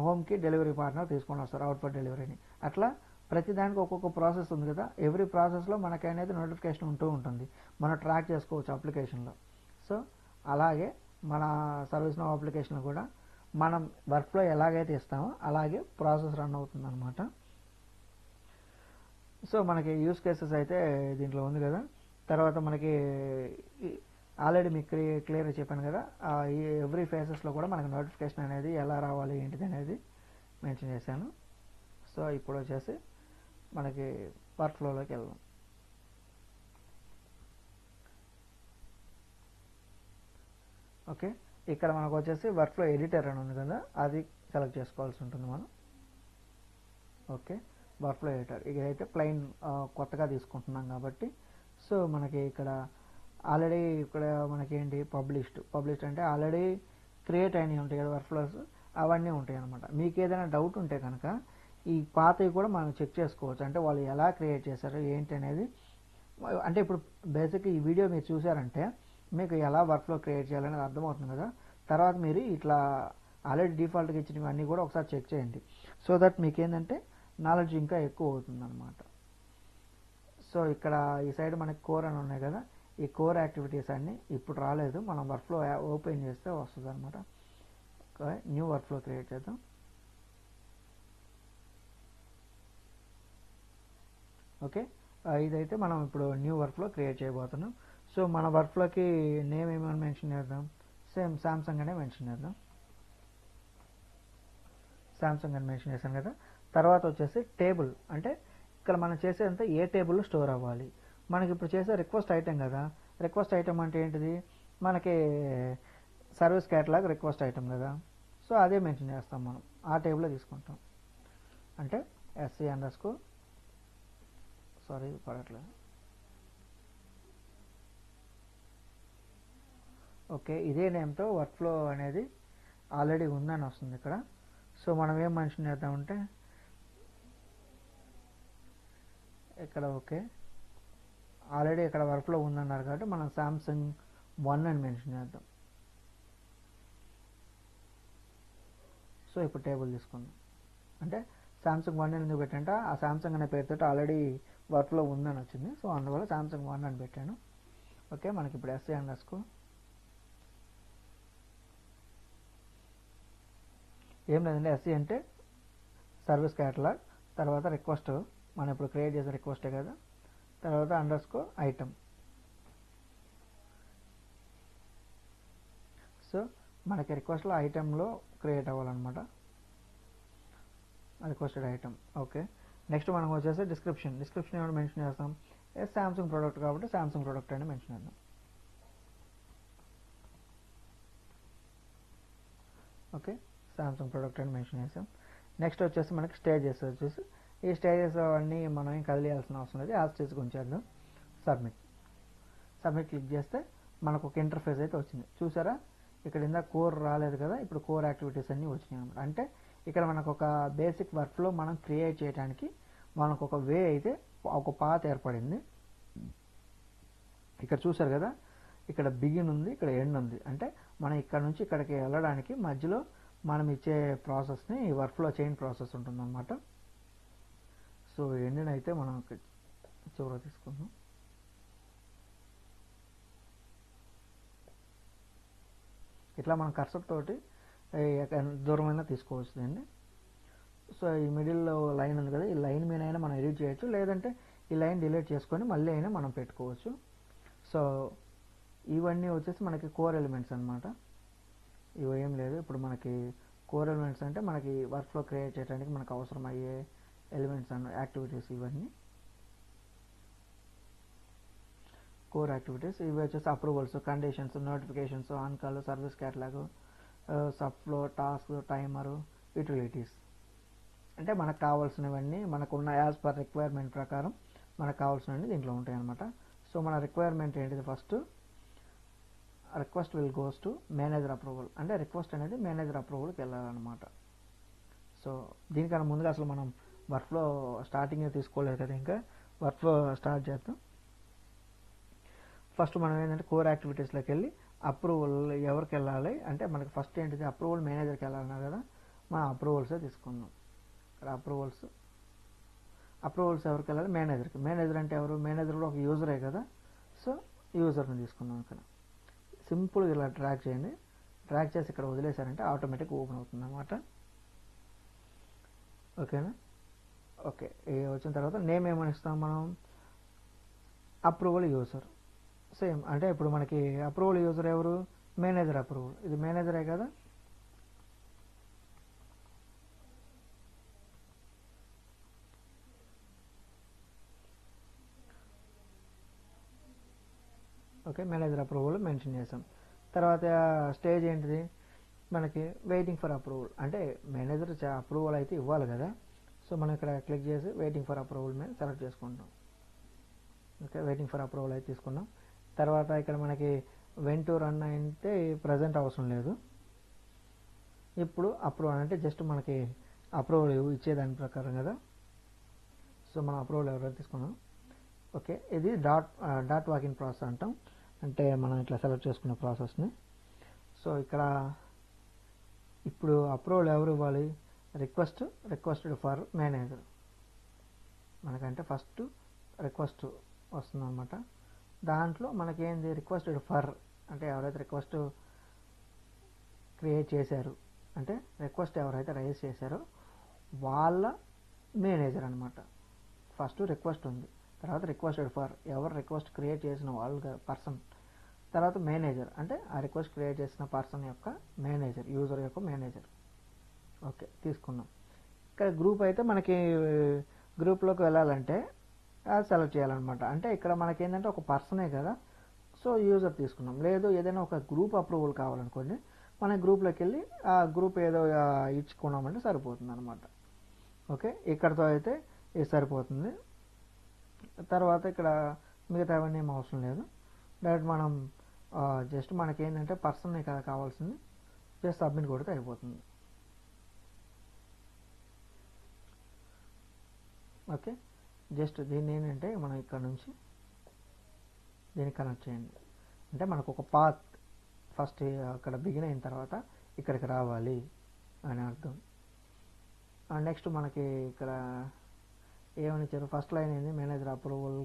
హోమ్కి డెలివరీ పార్ట్నర్ తీసుకొని వస్తారు అవుట్ ఫర్ డెలివరీని. అట్లా ప్రతిదానికి ఒక్కొక్క ప్రాసెస్ ఉంది కదా, ఎవ్రీ ప్రాసెస్లో మనకి అనేది నోటిఫికేషన్ ఉంటూ ఉంటుంది, మనం ట్రాక్ చేసుకోవచ్చు అప్లికేషన్లో. సో అలాగే మన సర్వీస్ నౌ అప్లికేషన్లో కూడా మనం వర్క్ఫ్లో ఎలాగైతే ఇస్తామో అలాగే ప్రాసెస్ రన్ అవుతుంది అనమాట. సో మనకి యూస్ కేసెస్ అయితే దీంట్లో ఉంది కదా. తర్వాత మనకి ఆల్రెడీ మీకు క్లియర్గా చెప్పాను కదా, ఈ ఎవ్రీ ఫేసెస్లో కూడా మనకి నోటిఫికేషన్ అనేది ఎలా రావాలి ఏంటిది అనేది మెన్షన్ చేశాను. సో ఇప్పుడు వచ్చేసి మనకి వర్క్ఫ్లోలోకి వెళ్దాం. ఓకే, ఇక్కడ మనకు వచ్చేసి వర్క్ఫ్లో ఎడిటర్ అని ఉంది కదా, అది సెలెక్ట్ చేసుకోవాల్సి ఉంటుంది మనం. ఓకే, వర్క్ఫ్లో ఎడిటర్ ఇదైతే ప్లెయిన్ కొత్తగా తీసుకుంటున్నాం కాబట్టి. సో మనకి ఇక్కడ ఆల్రెడీ ఇక్కడ మనకి ఏంటి పబ్లిష్డ్ అంటే ఆల్రెడీ క్రియేట్ అయినవి ఉంటాయి కదా వర్క్ఫ్లోస్, అవన్నీ ఉంటాయి అనమాట. మీకు ఏదైనా డౌట్ ఉంటే కనుక ఈ పాతవి కూడా మనం చెక్ చేసుకోవచ్చు. అంటే వాళ్ళు ఎలా క్రియేట్ చేశారు ఏంటి అనేది. అంటే ఇప్పుడు బేసిక్ ఈ వీడియో మీరు చూసారంటే మీకు ఎలా వర్క్ఫ్లో క్రియేట్ చేయాలనేది అర్థమవుతుంది కదా. తర్వాత మీరు ఇట్లా ఆల్రెడీ డిఫాల్ట్గా ఇచ్చినవన్నీ కూడా ఒకసారి చెక్ చేయండి. సో దట్ మీకు ఏంటంటే నాలెడ్జ్ ఇంకా ఎక్కువ అవుతుందన్నమాట. సో ఇక్కడ ఈ సైడ్ మనకి కోర్ అని ఉన్నాయి కదా, ఈ కోర్ యాక్టివిటీస్ అన్నీ ఇప్పుడు రాలేదు, మనం వర్క్ఫ్లో ఓపెన్ చేస్తే వస్తుంది అనమాట. న్యూ వర్క్ఫ్లో క్రియేట్ చేద్దాం. ఓకే, ఇదైతే మనం ఇప్పుడు న్యూ వర్క్ఫ్లో క్రియేట్ చేయబోతున్నాం. సో మన వర్క్ఫ్లోకి నేమ్ ఏమైనా మెన్షన్ చేద్దాం, సేమ్ సామ్సంగ్ అనే మెన్షన్ చేద్దాం. సామ్సంగ్ అని మెన్షన్ చేశాను కదా. తర్వాత వచ్చేసి టేబుల్, అంటే ఇక్కడ మనం చేసేదంతా ఏ టేబుల్లో స్టోర్ అవ్వాలి. మనకి ఇప్పుడు చేసే రిక్వెస్ట్ ఐటెం కదా. రిక్వెస్ట్ ఐటెం అంటే ఏంటిది, మనకి సర్వీస్ క్యాటలాగ్ రిక్వెస్ట్ ఐటెం కదా. సో అదే మెన్షన్ చేస్తాం మనం, ఆ టేబుల్లో తీసుకుంటాం. అంటే SC అండర్స్కోర్ సారీ పడట్లేదు. ఓకే, ఇదే నేమ్తో వర్క్ఫ్లో అనేది ఆల్రెడీ ఉందని వస్తుంది ఇక్కడ. సో మనం ఏం మెన్షన్ చేద్దామంటే ఇక్కడ ఓకే ఆల్రెడీ ఇక్కడ వర్క్ఫ్లో ఉందన్నారు కాబట్టి మనం సామ్సంగ్ 1 అని మెన్షన్ చేద్దాం. సో ఇప్పుడు టేబుల్ తీసుకుందాం. అంటే సామ్సంగ్ 1 ఎందుకు పెట్టంటే ఆ సామ్సంగ్ అనే పేరుతో ఆల్రెడీ వర్క్ఫ్లో ఉందని వచ్చింది. సో అందువల్ల సామ్సంగ్ 1 అని పెట్టాను. ఓకే, మనకి ఇప్పుడు SC అండర్స్కోర్ ఏం లేదండి. SC అంటే సర్వీస్ క్యాటలాగ్, తర్వాత రిక్వెస్ట్, మనం ఇప్పుడు క్రియేట్ చేసే రిక్వెస్టే కదా, తర్వాత అండర్స్కోర్ ఐటమ్. సో మనకి రిక్వెస్ట్లో ఐటెంలో క్రియేట్ అవ్వాలన్నమాట, రిక్వెస్టెడ్ ఐటమ్. ఓకే, నెక్స్ట్ మనం వచ్చేసి డిస్క్రిప్షన్ ఏమైనా మెన్షన్ చేస్తాం. సామ్సంగ్ ప్రోడక్ట్ కాబట్టి సామ్సంగ్ ప్రోడక్ట్ అని మెన్షన్ చేద్దాం. ఓకే, సామ్సంగ్ ప్రోడక్ట్ అని మెన్షన్ చేసాం. నెక్స్ట్ వచ్చేసి మనకి స్టేజెస్ వచ్చేసి ఈ స్టేజెస్ అన్నీ మనం ఏం కదిలియాల్సిన అవసరం లేదు, ఆ స్టేజ్కి ఉంచేద్దాం. సబ్మిట్ క్లిక్ చేస్తే మనకు ఒక ఇంటర్ఫేస్ అయితే వచ్చింది. చూసారా, ఇక్కడ ఇందా కోర్ రాలేదు కదా, ఇప్పుడు కోర్ యాక్టివిటీస్ అన్నీ వచ్చినాయి అన్నమాట. అంటే ఇక్కడ మనకు ఒక బేసిక్ వర్క్ఫ్లో మనం క్రియేట్ చేయడానికి మనకు ఒక వే అయితే ఒక పాత్ ఏర్పడింది. ఇక్కడ చూసారు కదా, ఇక్కడ బిగిన్ ఉంది, ఇక్కడ ఎండ్ ఉంది. అంటే మనం ఇక్కడ నుంచి ఇక్కడికి వెళ్ళడానికి మధ్యలో మనం ఇచ్చే ప్రాసెస్ని ఈ వర్క్ఫ్లో చైన్ ప్రాసెస్ ఉంటుందన్నమాట. సో ఎండ్ని అయితే మనం చివర తీసుకుందాం. ఇట్లా మనం కర్సర్ తోటి దూరమైనా తీసుకోవచ్చు దీన్ని. సో ఈ మిడిల్లో లైన్ ఉంది కదా, ఈ లైన్ మీద అయినా మనం ఎడిట్ చేయొచ్చు, లేదంటే ఈ లైన్ డిలీట్ చేసుకొని మళ్ళీ అయినా మనం పెట్టుకోవచ్చు. సో ఇవన్నీ వచ్చేసి మనకి కోర్ ఎలిమెంట్స్ అనమాట. ఇవి ఏం లేదు, ఇప్పుడు మనకి కోర్ ఎలిమెంట్స్ అంటే మనకి వర్క్ఫ్లో క్రియేట్ చేయడానికి మనకు అవసరం అయ్యే ఎలిమెంట్స్ అండ్ యాక్టివిటీస్. ఇవన్నీ కోర్ యాక్టివిటీస్. ఇవి వచ్చేసి approvals, conditions, notifications, on call, service catalog, subflow, task, timer, utilities. అంటే మనకు కావాల్సినవన్నీ మనకున్న యాజ్ పర్ రిక్వైర్మెంట్ ప్రకారం మనకు కావాల్సినవన్నీ దీంట్లో ఉంటాయి అన్నమాట. సో మన రిక్వైర్మెంట్ ఏంటిది, first request will goes to manager approval, అంటే రిక్వెస్ట్ అనేది మేనేజర్ అప్రూవల్కి వెళ్ళాలన్నమాట. సో దీనికన్నా ముందుగా అసలు మనం వర్క్ఫ్లో స్టార్టింగ్ తీసుకోలేదు కదా, ఇంకా వర్క్ఫ్లో స్టార్ట్ చేద్దాం. ఫస్ట్ మనం ఏంటంటే కోర్ యాక్టివిటీస్లోకి వెళ్ళి అప్రూవల్ ఎవరికి వెళ్ళాలి అంటే మనకి ఫస్ట్ ఏంటిది అప్రూవల్ మేనేజర్కి వెళ్ళాలన్నా కదా, మనం అప్రూవల్సే తీసుకుందాం. ఇక్కడ అప్రూవల్స్ ఎవరికి వెళ్ళాలి, మేనేజర్కి. మేనేజర్ అంటే ఎవరు, మేనేజర్ కూడా ఒక యూజరే కదా. సో యూజర్ని తీసుకుందాం. ఇక్కడ సింపుల్గా ఇలా డ్రాగ్ చేయండి, డ్రాగ్ చేసి ఇక్కడ వదిలేశారంటే ఆటోమేటిక్గా ఓపెన్ అవుతుంది అన్నమాట. ఓకేనా. ఓకే, వచ్చిన తర్వాత నేమ్ ఏమని ఇస్తాం మనం, అప్రూవల్ యూజర్. సేమ్ అంటే ఇప్పుడు మనకి అప్రూవల్ యూజర్ ఎవరు, మేనేజర్ అప్రూవల్. ఇది మేనేజరే కదా. ఓకే, మేనేజర్ అప్రూవల్ మెన్షన్ చేసాం. తర్వాత స్టేజ్ ఏంటిది మనకి వెయిటింగ్ ఫర్ అప్రూవల్, అంటే మేనేజర్ అప్రూవల్ అయితే ఇవ్వాలి కదా. సో మనం ఇక్కడ క్లిక్ చేసి వెయిటింగ్ ఫర్ అప్రూవల్ మీద సెలెక్ట్ చేసుకుంటాం. ఓకే, వెయిటింగ్ ఫర్ అప్రూవల్ అయితే తీసుకున్నాం. తర్వాత ఇక్కడ మనకి వెన్ టు రన్ అయితే ప్రజెంట్ అవసరం లేదు. ఇప్పుడు అప్రూవల్ అంటే జస్ట్ మనకి అప్రూవల్ ఇచ్చేదాని ప్రకారం కదా. సో మనం అప్రూవల్ ఎవరైతే తీసుకున్నాం. ఓకే, ఇది డాట్ వాకింగ్ ప్రాసెస్ అంటాం, అంటే మనం ఇట్లా సెలెక్ట్ చేసుకున్న ప్రాసెస్ని. సో ఇక్కడ ఇప్పుడు అప్రూవల్ ఎవరు ఇవ్వాలి, రిక్వెస్టెడ్ ఫర్ మేనేజర్. మనకంటే ఫస్ట్ రిక్వెస్ట్ వస్తుంది అనమాట. దాంట్లో మనకేంది రిక్వెస్టెడ్ ఫర్ అంటే ఎవరైతే రిక్వెస్ట్ క్రియేట్ చేశారు అంటే రిక్వెస్ట్ ఎవరైతే రైజ్ చేశారో వాళ్ళ మేనేజర్ అనమాట. ఫస్ట్ రిక్వెస్ట్ ఉంది, తర్వాత రిక్వెస్టెడ్ ఫర్ ఎవరు రిక్వెస్ట్ క్రియేట్ చేసిన వాళ్ళ పర్సన్, తర్వాత మేనేజర్ అంటే ఆ రిక్వెస్ట్ క్రియేట్ చేసిన పర్సన్ యొక్క మేనేజర్, యూజర్ యొక్క మేనేజర్. ఓకే, తీసుకున్నాం. ఇక్కడ గ్రూప్ అయితే మనకి గ్రూప్లోకి వెళ్ళాలంటే అది సెలెక్ట్ చేయాలన్నమాట. అంటే ఇక్కడ మనకి ఏంటంటే ఒక పర్సనే కదా, సో యూజర్ తీసుకున్నాం. లేదు ఏదైనా ఒక గ్రూప్ అప్రూవల్ కావాలనుకోండి, మన గ్రూప్లోకి వెళ్ళి ఆ గ్రూప్ ఏదో ఇచ్చుకున్నామంటే సరిపోతుంది అనమాట. ఓకే, ఇక్కడతో అయితే ఇది సరిపోతుంది. తర్వాత ఇక్కడ మిగతా అవన్నీ ఏం అవసరం లేదు. డైరెక్ట్ మనం జస్ట్ మనకి ఏంటంటే పర్సన్ కదా కావాల్సింది, జస్ట్ సబ్మిట్ కొడితే అయిపోతుంది. ఓకే, జస్ట్ దీన్ని ఏంటంటే మనం ఇక్కడ నుంచి దీన్ని కనెక్ట్ చేయండి. అంటే మనకు ఒక పాత్ ఫస్ట్ అక్కడ బిగిన్ అయిన తర్వాత ఇక్కడికి రావాలి అని అర్థం. నెక్స్ట్ మనకి ఇక్కడ ఏమని ఇచ్చారు, ఫస్ట్ లైన్ ఏంది, మేనేజర్ అప్రూవల్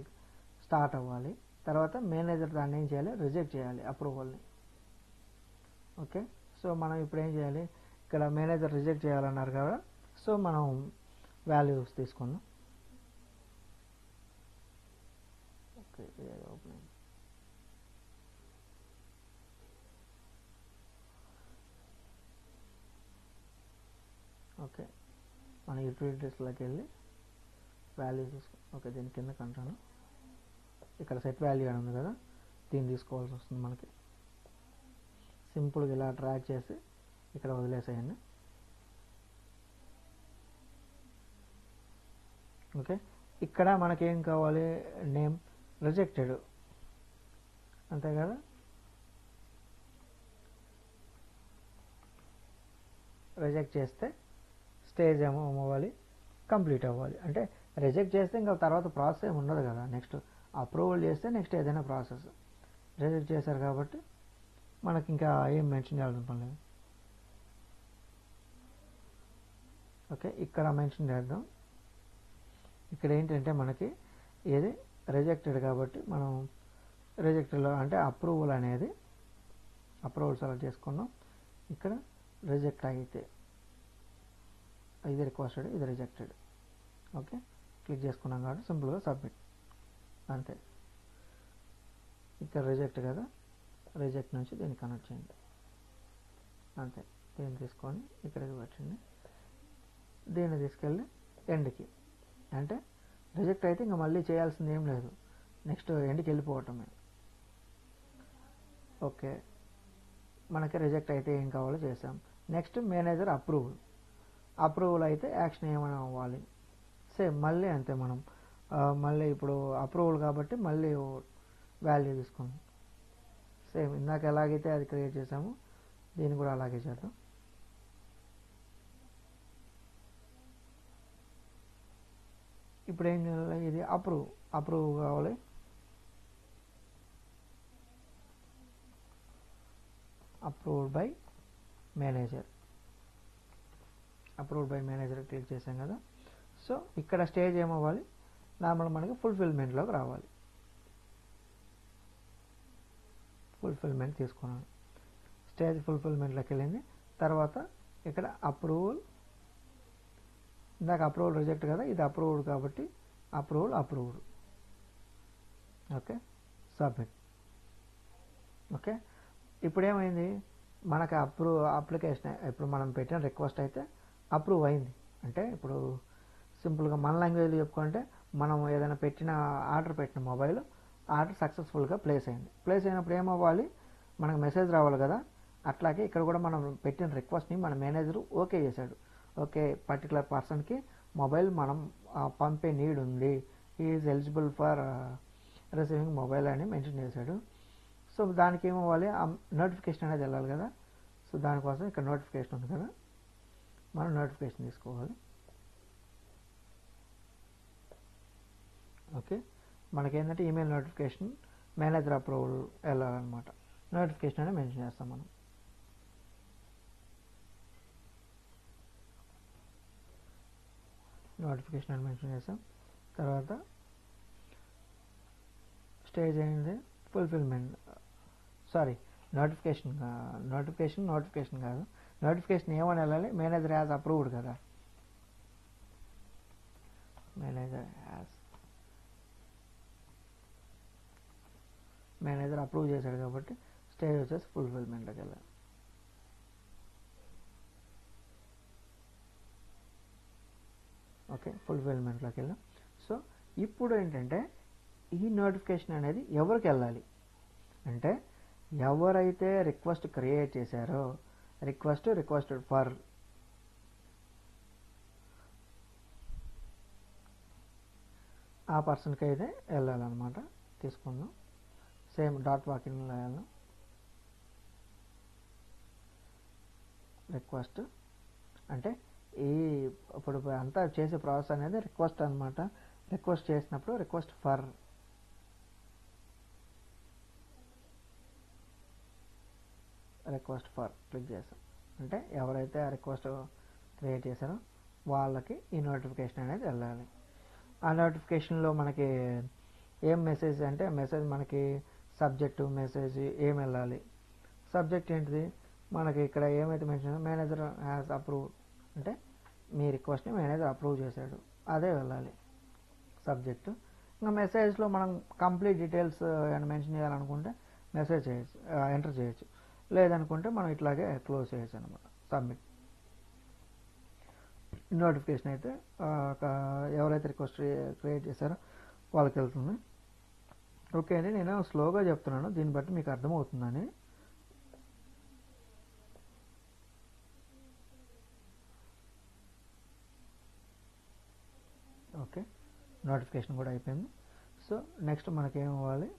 స్టార్ట్ అవ్వాలి. తర్వాత మేనేజర్ దాన్ని ఏం చేయాలి, రిజెక్ట్ చేయాలి అప్రూవల్ని. ఓకే, సో మనం ఇప్పుడు ఏం చేయాలి, ఇక్కడ మేనేజర్ రిజెక్ట్ చేయాలన్నారు కదా, సో మనం వాల్యూస్ తీసుకుందాం. Okay, open. ఓకే, మన యూటిలిటీస్లోకి వెళ్ళి వాల్యూస్ తీసుకో. ఓకే, దీని కింద కంటాను, ఇక్కడ సెట్ వాల్యూ అని ఉంది కదా, దీన్ని తీసుకోవాల్సి వస్తుంది మనకి. సింపుల్గా ఇలా డ్రాగ్ చేసి ఇక్కడ వదిలేసేయండి. ఓకే, ఇక్కడ మనకేం కావాలి, నేమ్ రిజెక్టెడ్ అంతే కదా. రిజెక్ట్ చేస్తే స్టేజ్ ఏమో అవ్వాలి, కంప్లీట్ అవ్వాలి. అంటే రిజెక్ట్ చేస్తే ఇంకా తర్వాత ప్రాసెస్ ఏమి ఉండదు కదా, నెక్స్ట్ అప్రూవల్ చేస్తే నెక్స్ట్ ఏదైనా ప్రాసెస్. రిజెక్ట్ చేశారు కాబట్టి మనకి ఇంకా ఏం మెన్షన్ చేయాల్సిన పని లేదు. ఓకే, ఇక్కడ మెన్షన్ చేద్దాం. ఇక్కడ ఏంటంటే మనకి ఏది రిజెక్టెడ్ కాబట్టి మనం రిజెక్టెడ్లో అంటే అప్రూవల్ అనేది అప్రూవల్ సెలెక్ట్ చేసుకున్నాం. ఇక్కడ రిజెక్ట్ అయితే ఇది రిక్వెస్టెడ్, ఇది రిజెక్టెడ్. ఓకే, క్లిక్ చేసుకున్నాం కాబట్టి సింపుల్గా సబ్మిట్ అంతే. ఇక్కడ రిజెక్ట్ కదా, రిజెక్ట్ నుంచి దీన్ని కనెక్ట్ చేయండి అంతే. దీన్ని తీసుకొని ఇక్కడికి పెట్టండి, దీన్ని తీసుకెళ్ళి ఎండ్కి. అంటే రిజెక్ట్ అయితే ఇంకా మళ్ళీ చేయాల్సింది ఏం లేదు, నెక్స్ట్ ఎండ్కి వెళ్ళిపోవటమే. ఓకే, మనకి రిజెక్ట్ అయితే ఏం కావాలో చేసాం. నెక్స్ట్ మేనేజర్ అప్రూవల్ అయితే యాక్షన్ ఏమైనా అవ్వాలి, సేమ్ మళ్ళీ అంతే. మనం మళ్ళీ ఇప్పుడు అప్రూవల్ కాబట్టి మళ్ళీ వాల్యూ తీసుకుందాం. సేమ్ ఇందాక ఎలాగైతే అది క్రియేట్ చేసామో దీన్ని కూడా అలాగే చేద్దాం. ఇప్పుడు ఏం చేయాలి, ఇది అప్రూవ్ కావాలి. అప్రూవ్డ్ బై మేనేజర్ క్లిక్ చేసాం కదా. సో ఇక్కడ స్టేజ్ ఏమవ్వాలి, నార్మల్ మనకి ఫుల్ఫిల్మెంట్లోకి రావాలి. ఫుల్ఫిల్మెంట్ తీసుకున్నాను, స్టేజ్ ఫుల్ఫిల్మెంట్లోకి వెళ్ళింది. తర్వాత ఇక్కడ అప్రూవల్, ఇందాక అప్రూవల్ రిజెక్ట్ కదా, ఇది అప్రూవ్డ్ కాబట్టి అప్రూవ్డ్. Okay, submit. ఓకే, ఇప్పుడు ఏమైంది, మనకు అప్లికేషన్ ఇప్పుడు మనం పెట్టిన రిక్వెస్ట్ అయితే అప్రూవ్ అయింది. అంటే ఇప్పుడు సింపుల్గా మన లాంగ్వేజ్లో చెప్పుకుంటే మనం ఏదైనా ఆర్డర్ పెట్టిన మొబైల్ ఆర్డర్ సక్సెస్ఫుల్గా ప్లేస్ అయింది. ప్లేస్ అయినప్పుడు ఏమవ్వాలి, మనకు మెసేజ్ రావాలి కదా. అట్లాగే ఇక్కడ కూడా మనం పెట్టిన రిక్వెస్ట్ని మన మేనేజర్ ఓకే చేశాడు. ఓకే, పర్టికులర్ పర్సన్కి మొబైల్ మనం పంపే నీడ్ ఉంది, is eligible for receiving mobile అని మెన్షన్ చేశాడు. సో దానికి ఏమవ్వాలి, నోటిఫికేషన్ అనేది వెళ్ళాలి కదా. సో దానికోసం ఇక్కడ నోటిఫికేషన్ ఉంది కదా, మనం నోటిఫికేషన్ తీసుకోవాలి. ఓకే, మనకేంటంటే ఈమెయిల్ నోటిఫికేషన్ మేనేజర్ అప్రూవల్ వెళ్ళాలన్నమాట. నోటిఫికేషన్ అనేది మెన్షన్ చేస్తాం మనం. నోటిఫికేషన్ అని మెన్షన్ చేస్తాం. తర్వాత స్టేజ్ అయింది ఫుల్ఫిల్మెంట్, సారీ నోటిఫికేషన్ కాదు, నోటిఫికేషన్ ఏమని వెళ్ళాలి, మేనేజర్ యాజ్ అప్రూవ్డ్ కదా, మేనేజర్ అప్రూవ్ చేశాడు కాబట్టి స్టేజ్ వచ్చేసి ఫుల్ఫిల్మెంట్లోకి వెళ్ళాలి. ఓకే, ఫుల్ఫిల్మెంట్లోకి వెళ్ళాం. సో ఇప్పుడు ఏంటంటే ఈ నోటిఫికేషన్ అనేది ఎవరికి వెళ్ళాలి అంటే, ఎవరైతే రిక్వెస్ట్ క్రియేట్ చేశారో రిక్వెస్టెడ్ ఫర్ ఆ పర్సన్కి అయితే వెళ్ళాలన్నమాట. తీసుకుందాం, సేమ్ డాట్ వాకింగ్లో వెళ్ళాం. రిక్వెస్ట్ అంటే ఇప్పుడు అంతా చేసే ప్రాసెస్ అనేది రిక్వెస్ట్ అనమాట. రిక్వెస్ట్ చేసినప్పుడు రిక్వెస్ట్ ఫర్ క్లిక్ చేస్తాం. అంటే ఎవరైతే ఆ రిక్వెస్ట్ క్రియేట్ చేశారో వాళ్ళకి ఈ నోటిఫికేషన్ అనేది వెళ్ళాలి. ఆ నోటిఫికేషన్లో మనకి ఏం మెసేజ్ అంటే, మెసేజ్ మనకి సబ్జెక్టు మెసేజ్ ఏం వెళ్ళాలి. సబ్జెక్ట్ ఏంటిది, మనకి ఇక్కడ ఏమైతే మెన్షన్ మేనేజర్ హ్యాస్ అప్రూవ్ అంటే మీ రిక్వెస్ట్ని మేనేజర్ అప్రూవ్ చేశాడు, అదే వెళ్ళాలి సబ్జెక్టు. ఇంకా మెసేజ్లో మనం కంప్లీట్ డీటెయిల్స్ ఏమైనా మెన్షన్ చేయాలనుకుంటే మెసేజ్ చేయొచ్చు, ఎంటర్ చేయొచ్చు. లేదనుకుంటే మనం ఇట్లాగే క్లోజ్ చేయొచ్చు అనమాట. సబ్మిట్. నోటిఫికేషన్ అయితే ఎవరైతే రిక్వెస్ట్ క్రియేట్ చేశారో వాళ్ళకి వెళ్తుంది. ఓకే అండి, నేను స్లోగా చెప్తున్నాను, దీన్ని బట్టి మీకు అర్థమవుతుందని. ఓకే, నోటిఫికేషన్ కూడా అయిపోయింది. సో నెక్స్ట్ మనకేం అవ్వాలి,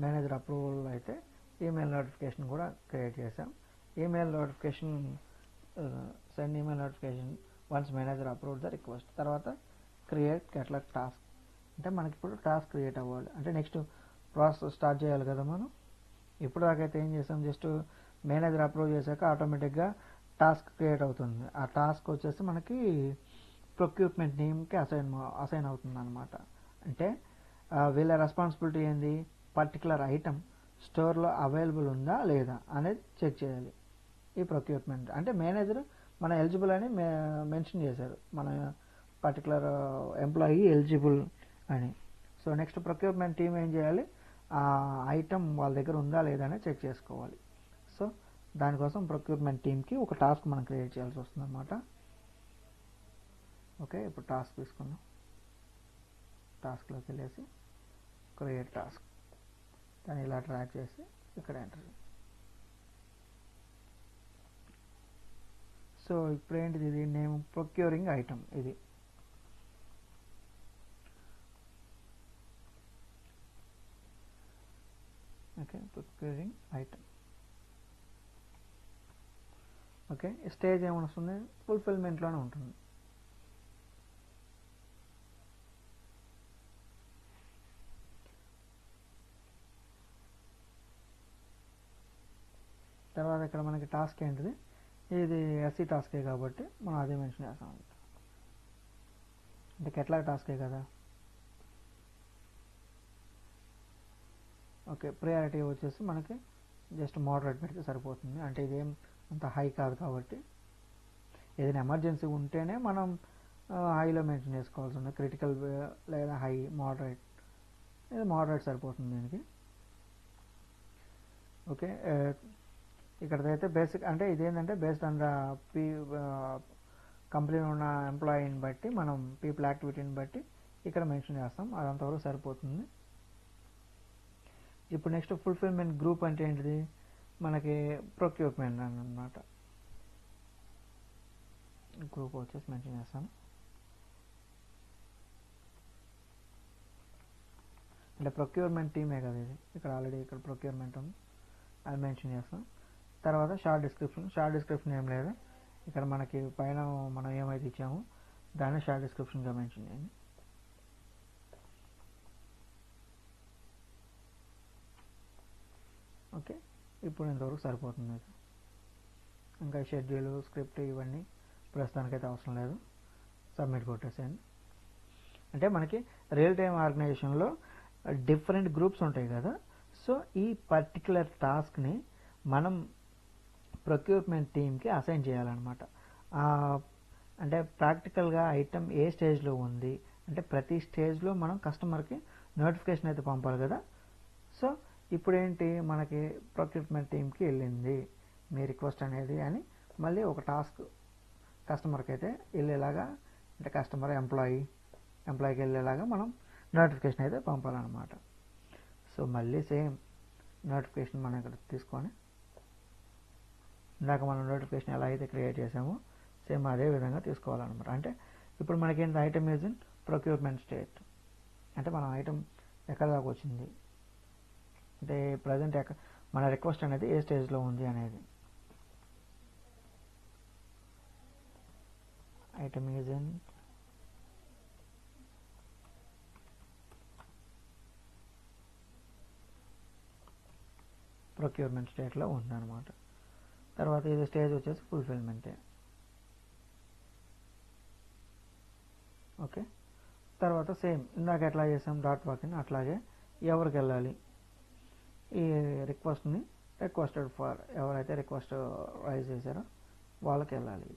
మేనేజర్ అప్రూవల్ అయితే ఈమెయిల్ నోటిఫికేషన్ కూడా క్రియేట్ చేసాం. Email notification send email notification once manager approve the request. తర్వాత క్రియేట్ కేటలాగ్ టాస్క్ అంటే మనకి ఇప్పుడు టాస్క్ క్రియేట్ అవ్వాలి అంటే నెక్స్ట్ ప్రాసెస్ స్టార్ట్ చేయాలి కదా మనం. ఇప్పుడు దాకైతే ఏం చేసాం, జస్ట్ మేనేజర్ అప్రూవ్ చేశాక ఆటోమేటిక్గా టాస్క్ క్రియేట్ అవుతుంది. ఆ టాస్క్ వచ్చేసి మనకి ప్రొక్యూర్మెంట్ టీమ్కి అసైన్ అవుతుంది అనమాట. అంటే వీళ్ళ రెస్పాన్సిబిలిటీ ఏంది, పర్టికులర్ ఐటమ్ స్టోర్లో అవైలబుల్ ఉందా లేదా అనేది చెక్ చేయాలి. ఈ ప్రొక్యూర్మెంట్ అంటే మేనేజర్ మన ఎలిజిబుల్ అని మెన్షన్ చేశారు, మన పర్టికులర్ ఎంప్లాయీ ఎలిజిబుల్ అని. సో నెక్స్ట్ ప్రొక్యూర్మెంట్ టీమ్ ఏం చేయాలి, ఆ ఐటమ్ వాళ్ళ దగ్గర ఉందా లేదా అని చెక్ చేసుకోవాలి. సో దానికోసం ప్రొక్యూర్మెంట్ టీమ్కి ఒక టాస్క్ మనం క్రియేట్ చేయాల్సి వస్తుంది అనమాట. ఓకే, ఇప్పుడు టాస్క్ తీసుకుందాం. టాస్క్లోకి వెళ్ళేసి క్రియేట్ టాస్క్, దాన్ని ఇలా ట్రాక్ చేసి ఇక్కడ ఎంటర్. సో ఇప్పుడు ఏంటిది, ఇది నేమ్ ప్రొక్యూరింగ్ ఐటమ్, ఇది okay procuring item. Okay, stage ఏమైనా వస్తుంది, ఫుల్ఫిల్మెంట్లోనే ఉంటుంది. తర్వాత ఇక్కడ మనకి టాస్క్ ఏంటిది, ఇది ఎస్సీ టాస్కే కాబట్టి మనం అదే మెన్షన్ చేస్తాం. అంటే కేటలాగ్ టాస్కే కదా. ఓకే, ప్రయారిటీ వచ్చేసి మనకి జస్ట్ మోడరేట్ పెడితే సరిపోతుంది. అంటే ఇదేం అంత హై కాదు కాబట్టి, ఏదైనా ఎమర్జెన్సీ ఉంటేనే మనం హైలో మెన్షన్ చేసుకోవాల్సి ఉంది. క్రిటికల్ లేదా హై, మోడరేట్, ఇది మోడరేట్ సరిపోతుంది దీనికి. ఓకే, ఇక్కడైతే బేసిక్ అంటే ఇదేంటంటే బేస్డ్ ఆన్ ద కంపెనీలో ఉన్న ఎంప్లాయీని బట్టి మనం పీపుల్ యాక్టివిటీని బట్టి ఇక్కడ మెన్షన్ చేస్తాం, అదంతవరకు సరిపోతుంది. ఇప్పుడు నెక్స్ట్ ఫుల్ఫిల్మెంట్ గ్రూప్ అంటే ఏంటిది, మనకి ప్రొక్యూర్మెంట్ అన్నమాట. గ్రూప్ వచ్చేసి మెన్షన్ చేస్తాను. అంటే ప్రొక్యూర్మెంట్ టీమే కదా ఇది, ఇక్కడ ఆల్రెడీ ఇక్కడ ప్రొక్యూర్మెంట్ ఉంది, అది మెన్షన్ చేస్తాం. తర్వాత షార్ట్ డిస్క్రిప్షన్ ఏం లేదు, ఇక్కడ మనకి పైన మనం ఏమైతే ఇచ్చామో దాన్ని షార్ట్ డిస్క్రిప్షన్గా మెన్షన్ చేయండి. ఓకే, ఇప్పుడు ఇంతవరకు సరిపోతుంది. ఇంకా షెడ్యూల్, స్క్రిప్ట్ ఇవన్నీ ప్రస్తుతానికైతే అవసరం లేదు, సబ్మిట్ కొట్టేసేయండి. అంటే మనకి రియల్ టైమ్ ఆర్గనైజేషన్లో డిఫరెంట్ గ్రూప్స్ ఉంటాయి కదా, సో ఈ పర్టికులర్ టాస్క్ని మనం ప్రొక్యూర్మెంట్ టీమ్కి అసైన్ చేయాలన్నమాట. అంటే ప్రాక్టికల్గా ఐటమ్ ఏ స్టేజ్లో ఉంది అంటే ప్రతి స్టేజ్లో మనం కస్టమర్కి నోటిఫికేషన్ అయితే పంపాలి కదా. సో ఇప్పుడు ఏంటి, మనకి ప్రొక్యూర్మెంట్ టీమ్కి వెళ్ళింది మీ రిక్వెస్ట్ అనేది అని మళ్ళీ ఒక టాస్క్ కస్టమర్కి అయితే వెళ్ళేలాగా, అంటే కస్టమర్ ఎంప్లాయీకి వెళ్ళేలాగా మనం నోటిఫికేషన్ అయితే పంపాలన్నమాట. సో మళ్ళీ సేమ్ నోటిఫికేషన్ మనం ఇక్కడ తీసుకొని ఇందాక మనం నోటిఫికేషన్ ఎలా అయితే క్రియేట్ చేసామో సేమ్ అదే విధంగా తీసుకోవాలన్నమాట. అంటే ఇప్పుడు మనకేంటి, item is in procurement state, అంటే మన ఐటమ్ ఎక్కడ దాకా వచ్చింది అంటే ప్రజెంట్ మన రిక్వెస్ట్ అనేది ఏ స్టేజ్లో ఉంది అనేది. ఐటమ్ ఈజ్ ఇన్ ప్రొక్యూర్మెంట్ స్టేట్లో ఉందన్నమాట. తర్వాత ఇది స్టేజ్ వచ్చేసి ఫుల్ఫిల్మెంటే. ఓకే, తర్వాత సేమ్ ఇందాక ఎట్లా చేసాం డాట్ వాక్ని అట్లాగే ఎవరికి వెళ్ళాలి, ఈ రిక్వెస్ట్ని రిక్వెస్టెడ్ ఫర్ ఎవరైతే రిక్వెస్ట్ రైజ్ చేశారో వాళ్ళకి వెళ్ళాలి.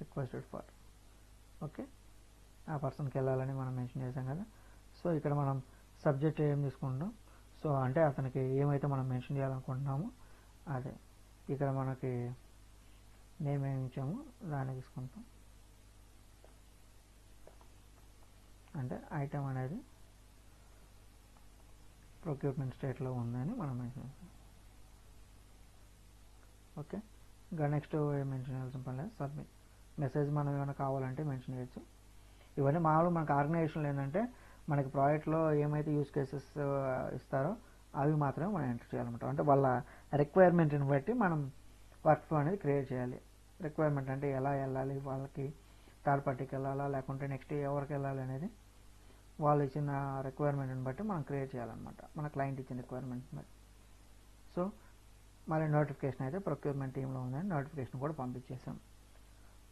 రిక్వెస్టెడ్ ఫర్ ఓకే, ఆ పర్సన్కి వెళ్ళాలని మనం మెన్షన్ చేసాం కదా. సో ఇక్కడ మనం సబ్జెక్ట్ ఏం తీసుకుంటాం, సో అంటే అతనికి ఏమైతే మనం మెన్షన్ చేయాలనుకుంటున్నామో అదే. ఇక్కడ మనకి నేమ్ ఏమి ఇచ్చామో దాన్ని తీసుకుంటాం, అంటే ఐటమ్ అనేది ప్రొక్యూర్మెంట్ స్టేట్లో ఉందని మనం మెన్షన్ చేస్తాం. ఓకే, ఇంకా నెక్స్ట్ ఏం మెన్షన్ చేయాల్సిన పని లేదు, సబ్మిట్. మెసేజ్ మనం ఏమైనా కావాలంటే మెన్షన్ చేయొచ్చు. ఇవన్నీ మామూలుగా మనకు ఆర్గనైజేషన్లో ఏంటంటే మనకి ప్రాజెక్ట్లో ఏమైతే యూస్ కేసెస్ ఇస్తారో అవి మాత్రమే మనం ఎంటర్ చేయాలన్నమాట. అంటే వాళ్ళ రిక్వైర్మెంట్ని బట్టి మనం వర్క్ ఫ్లో అనేది క్రియేట్ చేయాలి. రిక్వైర్మెంట్ అంటే ఎలా వెళ్ళాలి, వాళ్ళకి థర్డ్ పార్టీకి వెళ్ళాలా లేకుంటే నెక్స్ట్ ఎవరికి వెళ్ళాలి అనేది వాళ్ళు ఇచ్చిన రిక్వైర్మెంట్ని బట్టి మనం క్రియేట్ చేయాలన్నమాట, మన క్లయింట్ ఇచ్చిన రిక్వైర్మెంట్ని బట్టి. సో మళ్ళీ నోటిఫికేషన్ అయితే ప్రొక్యూర్మెంట్ టీంలో ఉందని నోటిఫికేషన్ కూడా పంపించేసాం.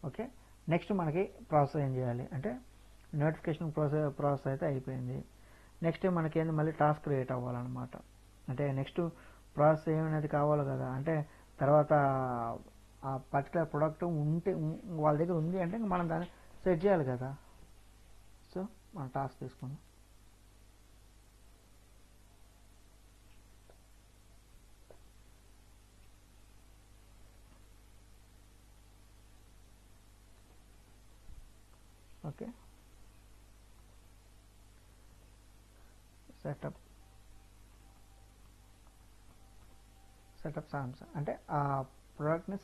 ఓకే, నెక్స్ట్ మనకి ప్రాసెస్ ఏం చేయాలి అంటే నోటిఫికేషన్ ప్రాసెస్ అయితే అయిపోయింది. నెక్స్ట్ మనకి ఏంది, మళ్ళీ టాస్క్ క్రియేట్ అవ్వాలన్నమాట. అంటే నెక్స్ట్ ప్రాసెస్ ఏమనేది కావాలి కదా, అంటే తర్వాత ఆ పర్టికులర్ ప్రోడక్ట్ ఉంటే వాళ్ళ దగ్గర ఉంది అంటే మనం దాన్ని సెట్ చేయాలి కదా. సో మనం టాస్క్ తీసుకుందాం. ఓకే, సెటప్ సామ్సంగ్ అంటే ఆ ప్రోడక్ట్ని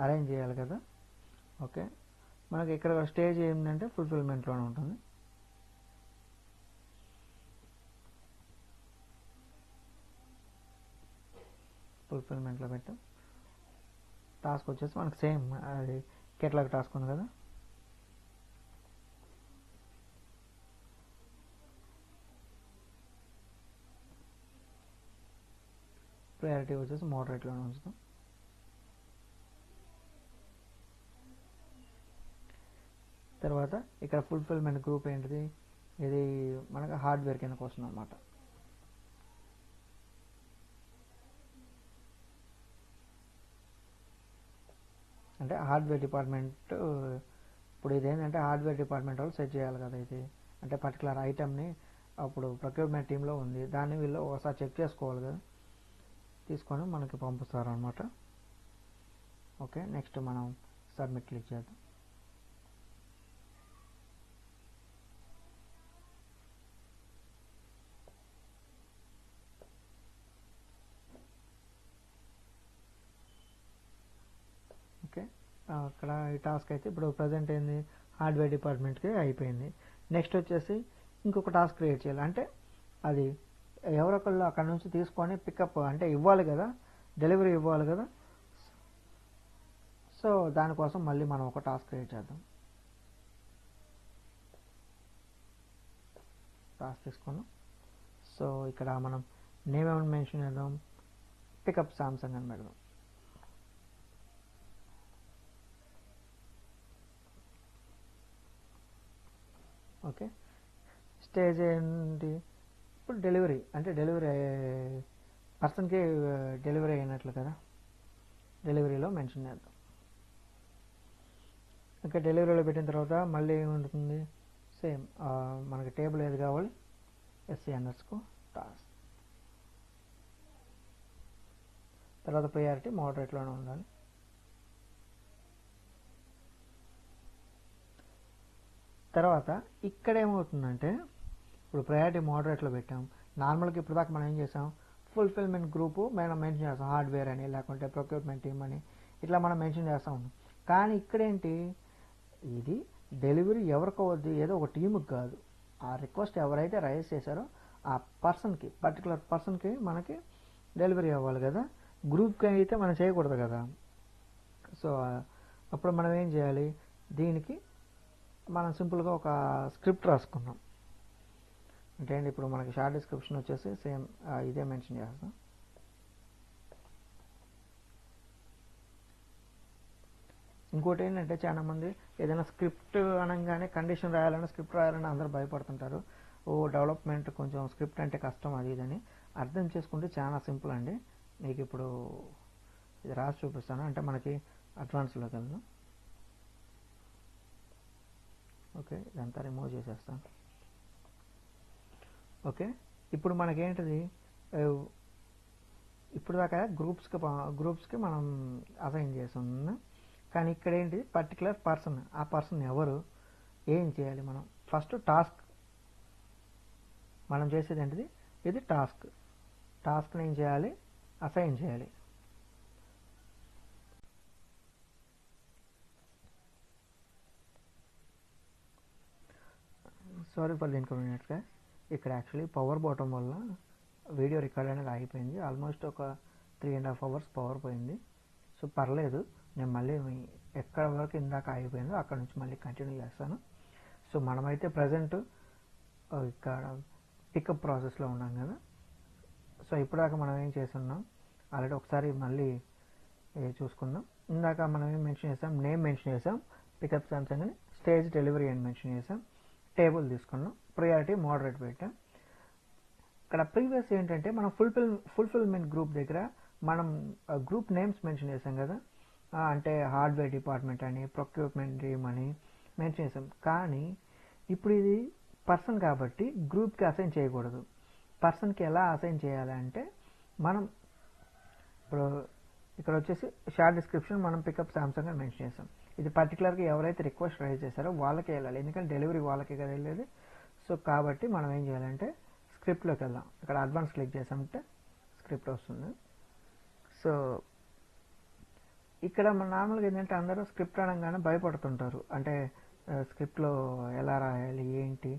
అరేంజ్ చేయాలి కదా. ఓకే, మనకి ఇక్కడ స్టేజ్ ఏంటంటే ఫుల్ఫిల్మెంట్లోనే ఉంటుంది. ఫుల్ఫిల్మెంట్లో పెట్టాం. టాస్క్ వచ్చేసి మనకి సేమ్ అది కేటలాగ్ టాస్క్ ఉంది కదా, ప్రయారిటీ వచ్చేసి మోడరేట్లోనే ఉంచుతాం. తర్వాత ఇక్కడ ఫుల్ఫిల్మెంట్ గ్రూప్ ఏంటిది, ఇది మనకు హార్డ్వేర్ కిందకు వస్తుంది అన్నమాట. అంటే హార్డ్వేర్ డిపార్ట్మెంట్, ఇప్పుడు ఇదేంటంటే హార్డ్వేర్ డిపార్ట్మెంట్ వాళ్ళు సెట్ చేయాలి కదా ఇది, అంటే పర్టికులర్ ఐటమ్ని అప్పుడు ప్రొక్యూర్మెంట్ టీంలో ఉంది, దాన్ని వీళ్ళు ఒకసారి చెక్ చేసుకోవాలి కదా, తీసుకొని మనకి పంపిస్తారు అనమాట. ఓకే, నెక్స్ట్ మనం సబ్మిట్ క్లిక్ చేద్దాం. ఓకే, అక్కడ ఈ టాస్క్ అయితే ఇప్పుడు ప్రజెంట్ ఏంది, హార్డ్వేర్ డిపార్ట్మెంట్కి అయిపోయింది. నెక్స్ట్ వచ్చేసి ఇంకొక టాస్క్ క్రియేట్ చేయాలి. అంటే అది ఎవరొకళ్ళు అక్కడ నుంచి తీసుకొని పికప్ అంటే ఇవ్వాలి కదా, డెలివరీ ఇవ్వాలి కదా. సో దానికోసం మళ్ళీ మనం ఒక టాస్క్ క్రియేట్ చేద్దాం. టాస్క్ తీసుకున్నాం. సో ఇక్కడ మనం నేమ్ ఏమైనా మెన్షన్ చేద్దాం, పికప్ సామ్సంగ్ అని పెడదాం. ఓకే, స్టేజ్ ఏంటి ఇప్పుడు డెలివరీ, అంటే డెలివరీ పర్సన్కి డెలివరీ అయినట్లు కదా, డెలివరీలో మెన్షన్ చేద్దాం. ఓకే, డెలివరీలో పెట్టిన తర్వాత మళ్ళీ ఏముంటుంది, సేమ్ మనకి టేబుల్ ఏది కావాలి, SC_task. తర్వాత ప్రయారిటీ మోడరేట్లోనే ఉండాలి. తర్వాత ఇక్కడ ఏమవుతుందంటే ఇప్పుడు ప్రయారిటీ మోడరేట్లో పెట్టాం. నార్మల్గా ఇప్పుడు దాకా మనం ఏం చేసాం, ఫుల్ఫిల్మెంట్ గ్రూపు మనం మెన్షన్ చేస్తాం, హార్డ్వేర్ అని లేకుంటే ప్రొక్యూర్మెంట్ టీమ్ అని ఇట్లా మనం మెన్షన్ చేస్తూ ఉన్నాం. కానీ ఇక్కడేంటి, ఇది డెలివరీ ఎవరికి అవ్వద్దు, ఏదో ఒక టీముకి కాదు, ఆ రిక్వెస్ట్ ఎవరైతే రైజ్ చేశారో ఆ పర్సన్కి, పర్టికులర్ పర్సన్కి మనకి డెలివరీ అవ్వాలి కదా, గ్రూప్కి అయితే మనం చేయకూడదు కదా. సో అప్పుడు మనం ఏం చేయాలి, దీనికి మనం సింపుల్గా ఒక స్క్రిప్ట్ రాసుకున్నాం. అంటే ఇప్పుడు మనకి షార్ట్ డిస్క్రిప్షన్ వచ్చేసి సేమ్ ఇదే మెన్షన్ చేస్తాం. ఇంకోటి ఏంటంటే చాలామంది ఏదైనా స్క్రిప్ట్ అనగానే కండిషన్ రాయాలని, స్క్రిప్ట్ రాయాలని అందరూ భయపడుతుంటారు. డెవలప్మెంట్ కొంచెం స్క్రిప్ట్ అంటే కష్టం అది ఇదని. అర్థం చేసుకుంటే చాలా సింపుల్ అండి. మీకు ఇప్పుడు ఇది రాసి చూపిస్తాను, అంటే మనకి అడ్వాన్స్లోకి వెళ్దాం. ఓకే, ఇదంతా రిమూవ్ చేసేస్తాను. ఓకే, ఇప్పుడు మనకేంటిది, ఇప్పుడు దాకా గ్రూప్స్కి మనం అసైన్ చేస్తున్నాం. కానీ ఇక్కడ ఏంటి, పర్టికులర్ పర్సన్, ఆ పర్సన్ ఎవరు, ఏం చేయాలి మనం. ఫస్ట్ టాస్క్ మనం చేసేది ఏంటిది, ఇది టాస్క్ని ఏం చేయాలి, అసైన్ చేయాలి. సారీ ఫర్ ది ఇన్కన్వీనియన్స్ గా, ఇక్కడ యాక్చువల్లీ పవర్ పోవటం వల్ల వీడియో రికార్డ్ అనేది ఆగిపోయింది. ఆల్మోస్ట్ ఒక 3.5 hours పవర్ పోయింది. సో పర్లేదు, నేను మళ్ళీ ఎక్కడ వరకు ఇందాక ఆగిపోయిందో అక్కడ నుంచి మళ్ళీ కంటిన్యూ చేస్తాను. సో మనమైతే ప్రజెంట్ ఇక్కడ పికప్ ప్రాసెస్లో ఉన్నాం కదా. సో ఇప్పటిదాకా మనం ఏం చేస్తున్నాం, ఆల్రెడీ ఒకసారి మళ్ళీ చూసుకుందాం. ఇందాక మనం ఏం మెన్షన్ చేసాం, నేమ్ మెన్షన్ చేసాం, పికప్ సామ్సంగ్ అని, స్టేజ్ డెలివరీ అని మెన్షన్ చేసాం, టేబుల్ తీసుకున్నాం, ప్రయారిటీ మోడరేట్ పెట్టాం. ఇక్కడ ప్రీవియస్ ఏంటంటే మనం ఫుల్ఫిల్మెంట్ గ్రూప్ దగ్గర మనం గ్రూప్ నేమ్స్ మెన్షన్ చేసాం కదా, అంటే హార్డ్వేర్ డిపార్ట్మెంట్ అని, ప్రొక్యూర్మెంట్ టీమ్ అని మెన్షన్ చేసాం. కానీ ఇప్పుడు ఇది పర్సన్ కాబట్టి గ్రూప్కి అసైన్ చేయకూడదు. పర్సన్కి ఎలా అసైన్ చేయాలంటే, మనం ఇప్పుడు ఇక్కడ వచ్చేసి షార్ట్ డిస్క్రిప్షన్ మనం పికప్ సామ్సంగ్ అని మెన్షన్ చేసాం. ఇది పర్టికులర్గా ఎవరైతే రిక్వెస్ట్ రైజ్ చేశారో వాళ్ళకే వెళ్ళాలి, ఎందుకంటే డెలివరీ వాళ్ళకే కదా వెళ్ళేది. సో కాబట్టి మనం ఏం చేయాలంటే స్క్రిప్ట్లోకి వెళ్దాం. ఇక్కడ అడ్వాన్స్ క్లిక్ చేసామంటే స్క్రిప్ట్ వస్తుంది. సో ఇక్కడ మన నార్మల్గా ఏంటంటే అందరూ స్క్రిప్ట్ అనగానే భయపడుతుంటారు, అంటే స్క్రిప్ట్లో ఎలా రాయాలి ఏంటి,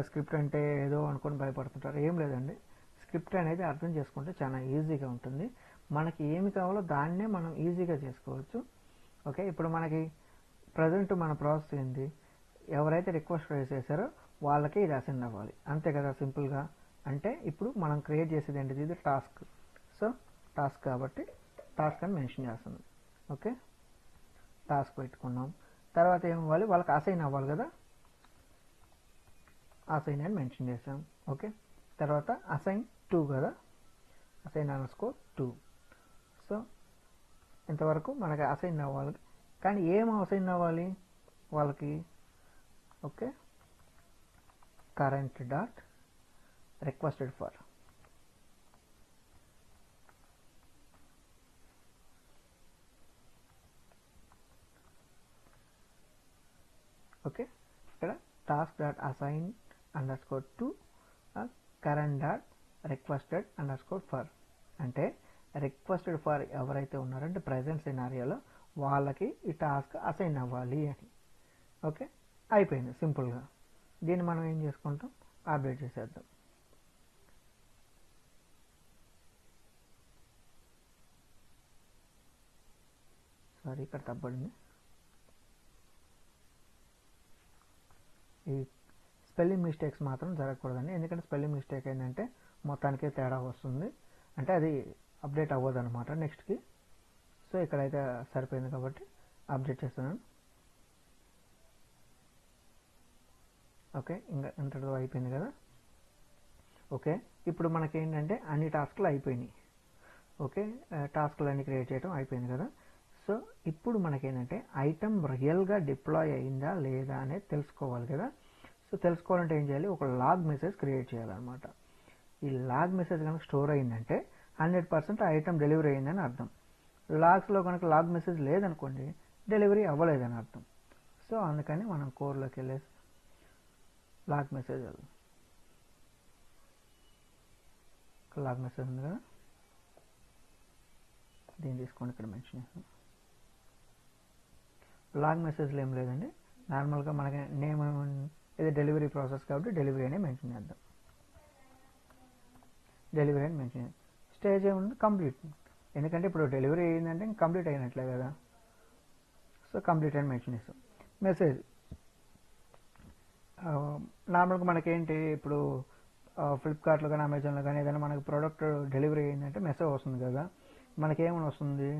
స్క్రిప్ట్ అంటే ఏదో అనుకొని భయపడుతుంటారు. ఏం లేదండి, స్క్రిప్ట్ అనేది అర్థం చేసుకుంటే చాలా ఈజీగా ఉంటుంది. మనకి ఏమి కావాలో దాన్నే మనం ఈజీగా చేసుకోవచ్చు. ఓకే, ఇప్పుడు మనకి ప్రజెంట్ మన ప్రాసెస్ ఏంటి, ఎవరైతే రిక్వెస్ట్ రైజ్ చేశారో వాళ్ళకి ఇది అసైన్ అవ్వాలి, అంతే కదా సింపుల్గా. అంటే ఇప్పుడు మనం క్రియేట్ చేసేది ఏంటిది, ఇది టాస్క్. సో టాస్క్ కాబట్టి టాస్క్ అని మెన్షన్ చేస్తుంది. ఓకే, టాస్క్ పెట్టుకున్నాం. తర్వాత ఏమవ్వాలి, వాళ్ళకి అసైన్ అవ్వాలి కదా, అసైన్ అని మెన్షన్ చేసాం. ఓకే, తర్వాత అసైన్ 2 కదా, assign_2. సో ఇంతవరకు మనకి అసైన్ అవ్వాలి. కానీ ఏం అసైన్ అవ్వాలి వాళ్ళకి, okay, current dot requested for. Okay, ఇక్కడ task dot assign _2 current dot requested _for. అంటే రిక్వెస్టెడ్ ఫర్ ఎవరైతే ఉన్నారంటే ప్రజెంట్ సినారియోలో వాళ్ళకి ఈ టాస్క్ అసైన్ అవ్వాలి అని. ఓకే, అయిపోయింది సింపుల్గా. దీన్ని మనం ఏం చేసుకుంటాం, అప్డేట్ చేసేద్దాం. సారీ, ఇక్కడ తప్పబడింది. ఈ స్పెల్లింగ్ మిస్టేక్స్ మాత్రం జరగకూడదండి, ఎందుకంటే స్పెల్లింగ్ మిస్టేక్ ఏంటంటే మొత్తానికే తేడా వస్తుంది, అంటే అది అప్డేట్ అవ్వదు అనమాట నెక్స్ట్కి. సో ఇక్కడైతే సరిపోయింది కాబట్టి అప్డేట్ చేస్తున్నాను. ఓకే, ఇంకా ఇంతటితో అయిపోయింది కదా. ఓకే, ఇప్పుడు మనకి ఏంటంటే అన్ని టాస్క్లు అయిపోయినాయి. ఓకే, టాస్క్లు అన్ని క్రియేట్ చేయడం అయిపోయింది కదా. సో ఇప్పుడు మనకేంటంటే ఐటమ్ రియల్గా డిప్లాయ్ అయిందా లేదా అనేది తెలుసుకోవాలి కదా. సో తెలుసుకోవాలంటే ఏం చేయాలి, ఒక లాగ్ మెసేజ్ క్రియేట్ చేయాలన్నమాట. ఈ లాగ్ మెసేజ్ కనుక స్టోర్ అయిందంటే 100% ఐటమ్ డెలివరీ అయిందని అర్థం. లాగ్స్లో కనుక లాగ్ మెసేజ్ లేదనుకోండి, డెలివరీ అవ్వలేదని అర్థం. సో అందుకని మనం కోర్లోకి వెళ్ళేసి లాగ్ మెసేజ్ వెళ్దాం. లాగ్ మెసేజ్ ఉంది కదా, దీన్ని తీసుకోండి, ఇక్కడ మెన్షన్ చేస్తాం. లాగ్ మెసేజ్లో ఏం లేదండి, నార్మల్గా మనకి నేమ్ ఇది డెలివరీ ప్రాసెస్ కాబట్టి డెలివరీ అనే మెన్షన్ చేద్దాం. డెలివరీ అని మెన్షన్ చేద్దాం. స్టేజ్ ఏముంది, కంప్లీట్, ఎందుకంటే ఇప్పుడు డెలివరీ అయిందంటే కంప్లీట్ అయినట్లే కదా. సో కంప్లీట్ అని మెన్షన్ చేస్తాం. మెసేజ్ నార్మల్గా మనకేంటి, ఇప్పుడు ఫ్లిప్కార్ట్లో కానీ అమెజాన్లో కానీ ఏదైనా మనకు ప్రోడక్ట్ డెలివరీ అయిందంటే మెసేజ్ వస్తుంది కదా. మనకేమని వస్తుంది,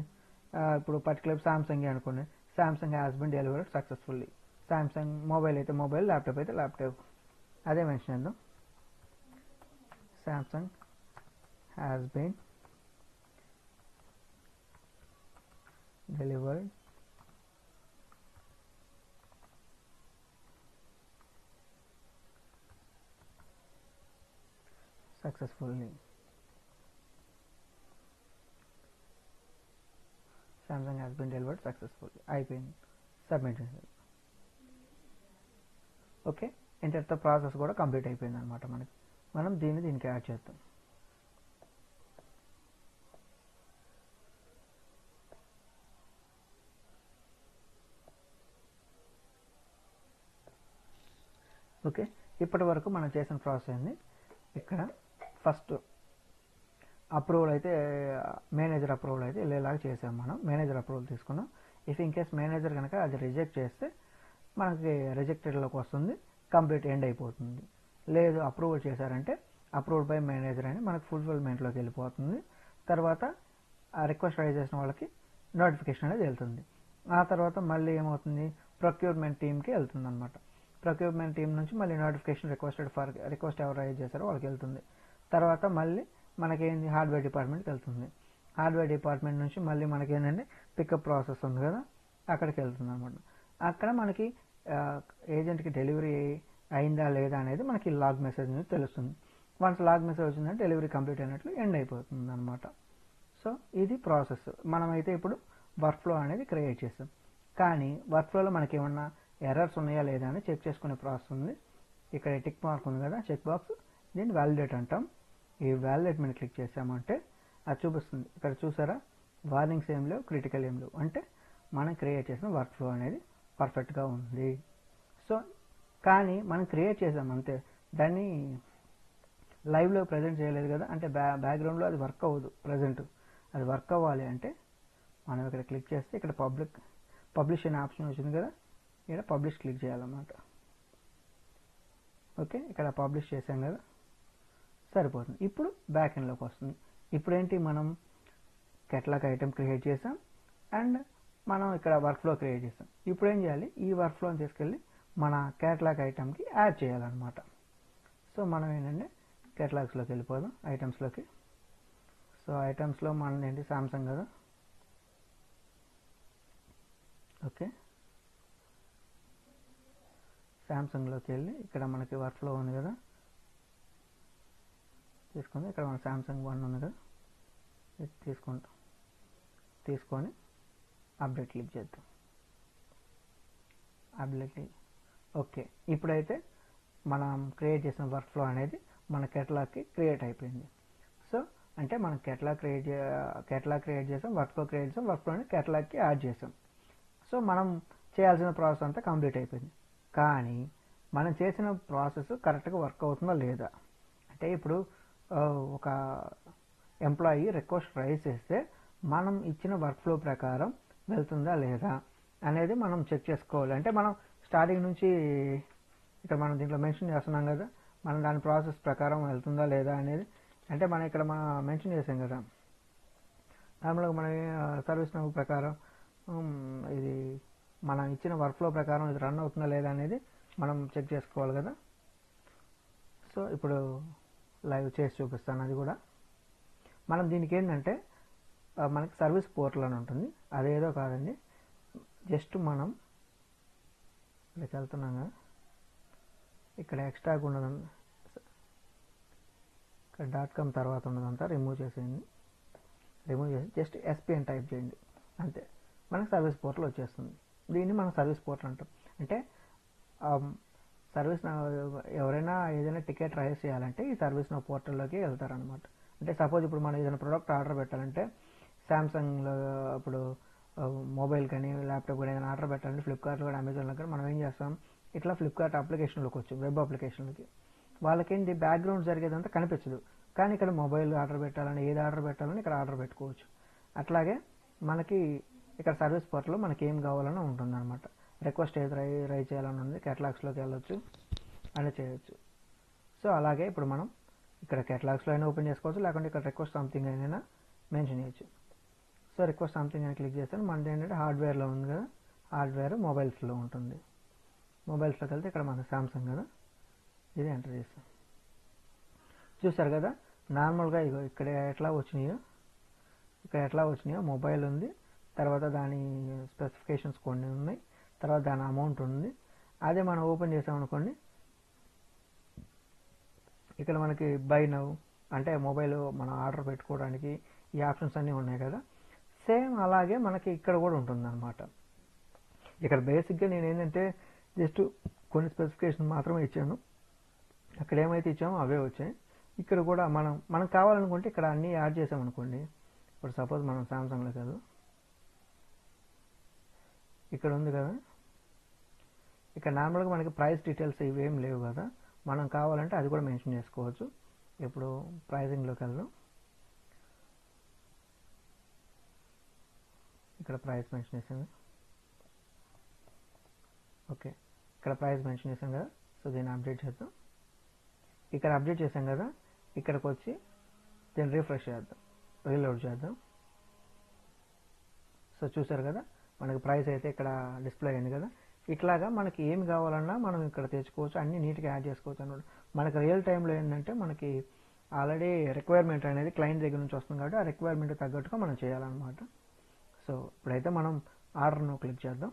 ఇప్పుడు పర్టికులర్ సామ్సంగ్ అనుకోండి, Samsung has been delivered successfully. Samsung mobile అయితే మొబైల్, ల్యాప్టాప్ అయితే ల్యాప్టాప్, అదే మెన్షన్ చేద్దాం. Samsung has been delivered successfully. Samsung has been delivered successfully, అయిపోయింది, సబ్మిట్ చేసేది. ఓకే, ఇంతటితో ప్రాసెస్ కూడా కంప్లీట్ అయిపోయింది అనమాట. మనం దీనికి యాడ్ చేద్దాం. ఓకే, ఇప్పటి వరకు మనం చేసిన ప్రాసెస్ ఏంది, ఇక్కడ ఫస్ట్ అప్రూవల్ అయితే మేనేజర్ అప్రూవల్ అయితే వెళ్ళేలాగా చేసాం. మనం మేనేజర్ అప్రూవల్ తీసుకున్నాం. ఇఫ్ ఇన్ కేస్ మేనేజర్ కనుక అది రిజెక్ట్ చేస్తే మనకి రిజెక్టెడ్లోకి వస్తుంది, కంప్లీట్ ఎండ్ అయిపోతుంది. లేదు అప్రూవల్ చేశారంటే అప్రూవ్డ్ బై మేనేజర్ అని మనకు ఫుల్ఫిల్మెంట్లోకి వెళ్ళిపోతుంది. తర్వాత రిక్వెస్ట్ రైజ్ చేసిన వాళ్ళకి నోటిఫికేషన్ అనేది వెళ్తుంది. ఆ తర్వాత మళ్ళీ ఏమవుతుంది, ప్రొక్యూర్మెంట్ టీమ్కి వెళ్తుంది అనమాట. ప్రొక్యూర్మెంట్ టీమ్ నుంచి మళ్ళీ నోటిఫికేషన్ రిక్వెస్ట్ ఎవరు రైజ్ చేశారో వాళ్ళకి వెళ్తుంది. తర్వాత మళ్ళీ మనకేంది, హార్డ్వేర్ డిపార్ట్మెంట్కి వెళ్తుంది. హార్డ్వేర్ డిపార్ట్మెంట్ నుంచి మళ్ళీ మనకేంటంటే పికప్ ప్రాసెస్ ఉంది కదా, అక్కడికి వెళ్తుంది అనమాట. అక్కడ మనకి ఏజెంట్కి డెలివరీ అయిందా లేదా అనేది మనకి లాగ్ మెసేజ్ నుంచి తెలుస్తుంది. వన్స్ లాగ్ మెసేజ్ వచ్చిందంటే డెలివరీ కంప్లీట్ అయినట్లు ఎండ్ అయిపోతుంది అనమాట. సో ఇది ప్రాసెస్. మనమైతే ఇప్పుడు వర్క్ ఫ్లో అనేది క్రియేట్ చేస్తాం. కానీ వర్క్ ఫ్లోలో మనకి ఏమన్నా ఎర్రర్స్ ఉన్నాయా లేదా అని చెక్ చేసుకునే ప్రాసెస్ ఉంది. ఇక్కడ టిక్ మార్క్ ఉంది కదా, చెక్ బాక్స్, దీన్ని వ్యాలిడేట్ అంటాం. ఈ వ్యాలిడేట్ మీద క్లిక్ చేసామంటే అది చూపిస్తుంది. ఇక్కడ చూసారా, వార్నింగ్స్ ఏం లేవు, క్రిటికల్ ఏం లేవు, అంటే మనం క్రియేట్ చేసిన వర్క్ ఫ్లో అనేది పర్ఫెక్ట్గా ఉంది. సో కానీ మనం క్రియేట్ చేసాం అంతే, దాన్ని లైవ్లో ప్రజెంట్ చేయలేదు కదా, అంటే బ్యాక్గ్రౌండ్లో అది వర్క్ అవ్వదు. ప్రజెంట్ అది వర్క్ అవ్వాలి అంటే మనం ఇక్కడ క్లిక్ చేస్తే ఇక్కడ పబ్లిష్ అనే ఆప్షన్ వచ్చింది కదా, ఇక్కడ పబ్లిష్ క్లిక్ చేయాలన్నమాట. ఓకే, ఇక్కడ పబ్లిష్ చేసాం కదా, సరిపోతుంది. ఇప్పుడు బ్యాక్ ఎండ్లోకి వస్తుంది. ఇప్పుడు ఏంటి, మనం కెటలాగ్ ఐటెం క్రియేట్ చేసాం అండ్ మనం ఇక్కడ వర్క్ ఫ్లో క్రియేట్ చేసాం. ఇప్పుడు ఏం చేయాలి, ఈ వర్క్ ఫ్లోని తీసుకెళ్ళి మన కేటలాగ్ ఐటెంకి యాడ్ చేయాలన్నమాట. సో మనం ఏంటంటే కేటలాగ్స్లోకి వెళ్ళిపోదాం, ఐటమ్స్లోకి. సో ఐటమ్స్లో మన ఏంటి, సామ్సంగ్ కదా. ఓకే, సామ్సంగ్లోకి వెళ్ళి ఇక్కడ మనకి వర్క్ ఫ్లో ఉంది కదా, తీసుకుంది. ఇక్కడ మన సామ్సంగ్ 1 ఉంది కదా, ఇది తీసుకొని అప్డేట్ క్లిక్ చేద్దాం. అప్డేట్. ఓకే, ఇప్పుడైతే మనం క్రియేట్ చేసిన వర్క్ ఫ్లో అనేది మన కేటలాగ్కి క్రియేట్ అయిపోయింది. సో అంటే మనం కేటలాగ్ క్రియేట్ చేసాం, వర్క్ ఫ్లో క్రియేట్ చేసాం, వర్క్ ఫ్లోని కేటలాగ్కి యాడ్ చేసాం. సో మనం చేయాల్సిన ప్రాసెస్ అంతా కంప్లీట్ అయిపోయింది. కానీ మనం చేసిన ప్రాసెస్ కరెక్ట్గా వర్క్ అవుతుందా లేదా, అంటే ఇప్పుడు ఒక ఎంప్లాయీ రిక్వెస్ట్ రైజ్ చేస్తే మనం ఇచ్చిన వర్క్ ఫ్లో ప్రకారం వెళ్తుందా లేదా అనేది మనం చెక్ చేసుకోవాలి. అంటే మనం స్టార్టింగ్ నుంచి ఇక్కడ మనం దీంట్లో మెన్షన్ చేస్తున్నాం కదా, మనం దాని ప్రాసెస్ ప్రకారం వెళ్తుందా లేదా అనేది. అంటే మనం ఇక్కడ మనం మెన్షన్ చేసాం కదా, నార్మల్గా మన సర్వీస్ నౌ ప్రకారం ఇది మనం ఇచ్చిన వర్క్ ఫ్లో ప్రకారం ఇది రన్ అవుతుందా లేదా అనేది మనం చెక్ చేసుకోవాలి కదా. సో ఇప్పుడు లైవ్ చేసి చూపిస్తాను. అది కూడా మనం దీనికి ఏంటంటే మనకి సర్వీస్ పోర్టల్ అని ఉంటుంది, అదేదో కాదండి, జస్ట్ మనం ఇక్కడికి వెళ్తున్నాం కదా, ఇక్కడ ఎక్స్ట్రాగా ఉన్నదంతా ఇక్కడ .com తర్వాత ఉన్నదంతా రిమూవ్ చేసేయండి. రిమూవ్ చేసి జస్ట్ ఎస్పీ అని టైప్ చేయండి, అంతే మనకి సర్వీస్ పోర్టల్ వచ్చేస్తుంది. దీన్ని మనం సర్వీస్ పోర్టల్ అంటాం. అంటే సర్వీస్ ఎవరైనా ఏదైనా టికెట్ రైజ్ చేయాలంటే ఈ సర్వీస్ నా పోర్టల్లోకి వెళ్తారనమాట. అంటే సపోజ్ ఇప్పుడు మనం ఏదైనా ప్రోడక్ట్ ఆర్డర్ పెట్టాలంటే శాంసంగ్లో ఇప్పుడు మొబైల్ కానీ ల్యాప్టాప్ కానీ ఏదైనా ఆర్డర్ పెట్టాలంటే ఫ్లిప్కార్ట్లో కానీ అమెజాన్లో కానీ మనం ఏం చేస్తాం, ఇట్లా ఫ్లిప్కార్ట్ అప్లికేషన్లోకి వచ్చు, వెబ్ అప్లికేషన్లోకి. వాళ్ళకేంటి బ్యాక్గ్రౌండ్ జరిగేదంతా కనిపించదు, కానీ ఇక్కడ మొబైల్ ఆర్డర్ పెట్టాలని ఏది ఆర్డర్ పెట్టాలని ఇక్కడ ఆర్డర్ పెట్టుకోవచ్చు. అట్లాగే మనకి ఇక్కడ సర్వీస్ పోర్టల్లో మనకి ఏం కావాలని ఉంటుంది అనమాట. రిక్వెస్ట్ ఏది రైజ్ చేయాలని ఉంది, కేటలాగ్స్లోకి వెళ్ళొచ్చు అని చేయొచ్చు. సో అలాగే ఇప్పుడు మనం ఇక్కడ కేటలాగ్స్లో అయినా ఓపెన్ చేసుకోవచ్చు, లేకుంటే ఇక్కడ రిక్వెస్ట్ సంథింగ్ అయినా మెన్షన్ చేయొచ్చు. సో రిక్వెస్ట్ సంథింగ్ అని క్లిక్ చేస్తాను. మనది ఏంటంటే హార్డ్వేర్లో ఉంది కదా, హార్డ్వేర్ మొబైల్స్లో ఉంటుంది. మొబైల్స్లోకి వెళ్తే ఇక్కడ మన సామ్సంగ్ కదా, ఇది ఎంటర్ చేస్తాం. చూసారు కదా నార్మల్గా ఇగో ఇక్కడ ఎట్లా వచ్చినాయో మొబైల్ ఉంది, తర్వాత దాని స్పెసిఫికేషన్స్ కొన్ని ఉన్నాయి, తర్వాత దాని అమౌంట్ ఉంది. అదే మనం ఓపెన్ చేసామనుకోండి, ఇక్కడ మనకి బై నౌ అంటే మొబైల్ మనం ఆర్డర్ పెట్టుకోవడానికి ఈ ఆప్షన్స్ అన్నీ ఉన్నాయి కదా, సేమ్ అలాగే మనకి ఇక్కడ కూడా ఉంటుంది అనమాట. ఇక్కడ బేసిక్గా నేను ఏంటంటే జస్ట్ కొన్ని స్పెసిఫికేషన్ మాత్రమే ఇచ్చాను, అక్కడ ఏమైతే ఇచ్చామో అవే వచ్చాయి. ఇక్కడ కూడా మనం కావాలనుకుంటే ఇక్కడ అన్నీ యాడ్ చేసామనుకోండి. ఇప్పుడు సపోజ్ మనం సామ్సంగ్లో కాదు, ఇక్కడ ఉంది కదా, ఇక్కడ నార్మల్గా మనకి ప్రైస్ డీటెయిల్స్ ఇవేం లేవు కదా, మనం కావాలంటే అది కూడా మెన్షన్ చేసుకోవచ్చు. ఇప్పుడు ప్రైజింగ్లోకి వెళ్దాం, ఇక్కడ ప్రైస్ మెన్షన్ చేసాను. ఓకే, ఇక్కడ ప్రైస్ మెన్షన్ చేసాం కదా, సో దీన్ని అప్డేట్ చేద్దాం. ఇక్కడ అప్డేట్ చేసాం కదా, ఇక్కడికి వచ్చి దీన్ని రిఫ్రెష్ చేద్దాం, రీలోడ్ చేద్దాం. సో చూసారు కదా మనకి ప్రైస్ అయితే ఇక్కడ డిస్ప్లే అయింది కదా. ఇట్లాగా మనకి ఏమి కావాలన్నా మనం ఇక్కడ తెచ్చుకోవచ్చు, అన్నీ నీట్గా యాడ్ చేసుకోవచ్చు అన్నమాట. మనకి రియల్ టైంలో ఏంటంటే మనకి ఆల్రెడీ రిక్వైర్మెంట్ అనేది క్లయింట్ దగ్గర నుంచి వస్తుంది కాబట్టి ఆ రిక్వైర్మెంట్ తగ్గట్టుగా మనం చేయాలన్నమాట. సో ఇప్పుడైతే మనం ఆర్డర్ను క్లిక్ చేద్దాం.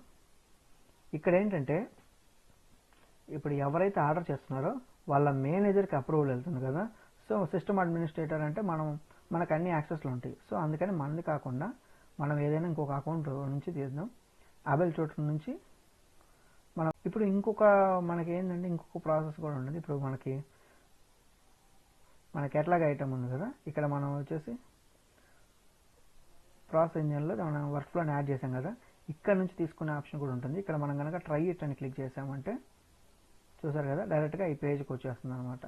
ఇక్కడ ఏంటంటే ఇప్పుడు ఎవరైతే ఆర్డర్ చేస్తున్నారో వాళ్ళ మేనేజర్కి అప్రూవల్ వెళ్తుంది కదా. సో సిస్టమ్ అడ్మినిస్ట్రేటర్ అంటే మనకు అన్ని యాక్సెస్లు ఉంటాయి. సో అందుకని మనది కాకుండా మనం ఏదైనా ఇంకొక అకౌంట్ నుంచి తీద్దాం. అబెల్ ట్యూటర్ నుంచి మనం ఇప్పుడు మనకి ఏంటంటే ఇంకొక ప్రాసెస్ కూడా ఉంటుంది. ఇప్పుడు మన కేటలాగ్ ఐటమ్ ఉంది కదా, ఇక్కడ మనం వచ్చేసి ప్రాసెస్ ఇంజన్లో మనం వర్క్ ఫ్లోని యాడ్ చేసాం కదా, ఇక్కడ నుంచి తీసుకునే ఆప్షన్ కూడా ఉంటుంది. ఇక్కడ మనం కనుక ట్రై ఇట్ అని క్లిక్ చేసామంటే చూసారు కదా డైరెక్ట్గా ఈ పేజ్కి వచ్చేస్తుంది అనమాట.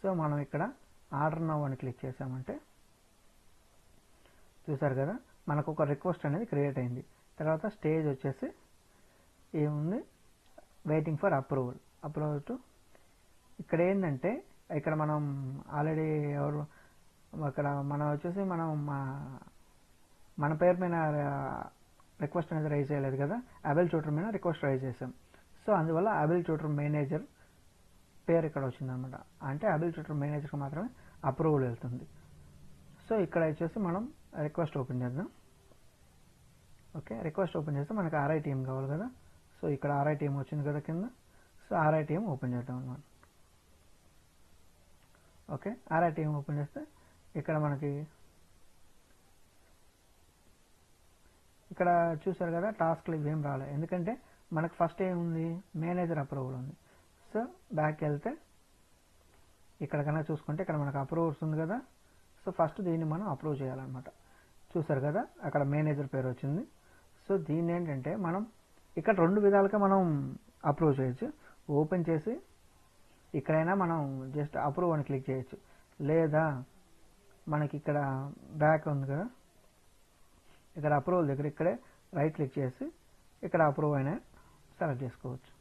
సో మనం ఇక్కడ ఆర్డర్ నౌ అని క్లిక్ చేసామంటే చూసారు కదా మనకు ఒక రిక్వెస్ట్ అనేది క్రియేట్ అయింది. తర్వాత స్టేజ్ వచ్చేసి ఏముంది, వెయిటింగ్ ఫర్ అప్రూవల్ టు. ఇక్కడ ఏంటంటే ఇక్కడ మనం ఆల్రెడీ అక్కడ మనం వచ్చేసి మన పేరు మీద రిక్వెస్ట్ అనేది రైజ్ చేయలేదు కదా, అబెల్ ట్యూటర్ మీద రిక్వెస్ట్ రైజ్ చేసాం. సో అందువల్ల అబెల్ ట్యూటర్ మేనేజర్ పేరు ఇక్కడ వచ్చిందనమాట. అంటే అబెల్ ట్యూటర్ మేనేజర్కి మాత్రమే అప్రూవల్ వెళ్తుంది. సో ఇక్కడ వచ్చేసి మనం రిక్వెస్ట్ ఓపెన్ చేద్దాం. ఓకే, రిక్వెస్ట్ ఓపెన్ చేస్తే మనకి RITM కావాలి కదా. సో ఇక్కడ RITM వచ్చింది కదా కింద. సో RITM ఓపెన్ చేద్దాం అనమాట. ఓకే, RITM ఓపెన్ చేస్తే ఇక్కడ మనకి ఇక్కడ చూసారు కదా టాస్క్లు ఇవేం రాలేదు, ఎందుకంటే మనకు ఫస్ట్ ఏముంది, మేనేజర్ అప్రూవల్ ఉంది. సో బ్యాక్ వెళ్తే ఇక్కడ కనుక చూసుకుంటే ఇక్కడ మనకు అప్రూవర్స్ ఉంది కదా. సో ఫస్ట్ దీన్ని మనం అప్రూవ్ చేయాలన్నమాట. చూసారు కదా అక్కడ మేనేజర్ పేరు వచ్చింది. సో దీన్ని ఏంటంటే మనం ఇక్కడ రెండు విధాలుగా మనం అప్రూవ్ చేయొచ్చు. ఓపెన్ చేసి ఇక్కడైనా మనం జస్ట్ అప్రూవ్ అని క్లిక్ చేయొచ్చు, లేదా మనకి ఇక్కడ బ్యాక్ ఉంది కదా, ఇక్కడ అప్రూవల్ దగ్గర ఇక్కడే రైట్ క్లిక్ చేసి ఇక్కడ అప్రూవ్ అయినా సెలెక్ట్ చేసుకోవచ్చు.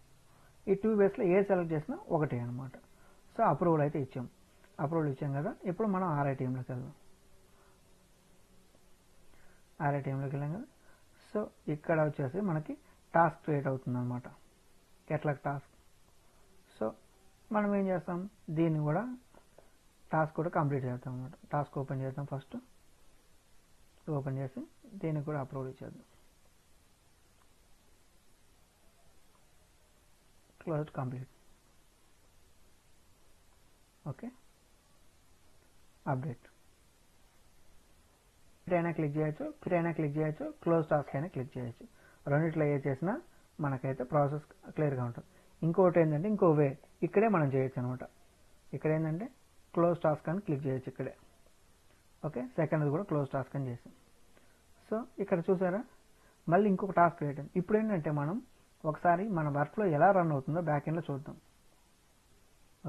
ఈ 2 వేస్లో ఏ సెలెక్ట్ చేసినా ఒకటే అనమాట. సో అప్రూవల్ అయితే ఇచ్చాం. అప్రూవల్ ఇచ్చాం కదా. ఇప్పుడు మనం RITMలోకి వెళ్దాం. RITMలోకి వెళ్ళాం కదా. సో ఇక్కడ వచ్చేసి మనకి టాస్క్ క్రియేట్ అవుతుంది అనమాట, కేటలాగ్ టాస్క్. సో మనం ఏం చేస్తాం, దీన్ని కూడా టాస్క్ కూడా కంప్లీట్ చేస్తాం అనమాట. టాస్క్ ఓపెన్ చేద్దాం. ఫస్ట్ ఓపెన్ చేసి దీనికి కూడా అప్రూవల్ ఇచ్చేద్దాం. Close complete. Okay, update. అయినా క్లిక్ చేయొచ్చు, అయినా క్లిక్ చేయొచ్చు, క్లోజ్ టాస్క్ అయినా క్లిక్ చేయొచ్చు. రెండిట్లో ఏ చేసినా మనకైతే ప్రాసెస్ క్లియర్గా ఉంటుంది. ఇంకోటి ఏంటంటే ఇంకో వే ఇక్కడే మనం చేయొచ్చు అనమాట. ఇక్కడ ఏంటంటే క్లోజ్ టాస్క్ అని క్లిక్ చేయొచ్చు ఇక్కడే. ఓకే, సెకండ్ కూడా క్లోజ్ టాస్క్ అని చేసాం. సో ఇక్కడ చూసారా, మళ్ళీ ఇంకొక టాస్క్ క్రియేట్ అయింది. ఇప్పుడు ఏంటంటే మనం ఒకసారి మన వర్క్ఫ్లో ఎలా రన్ అవుతుందో బ్యాక్ ఎండ్లో చూద్దాం.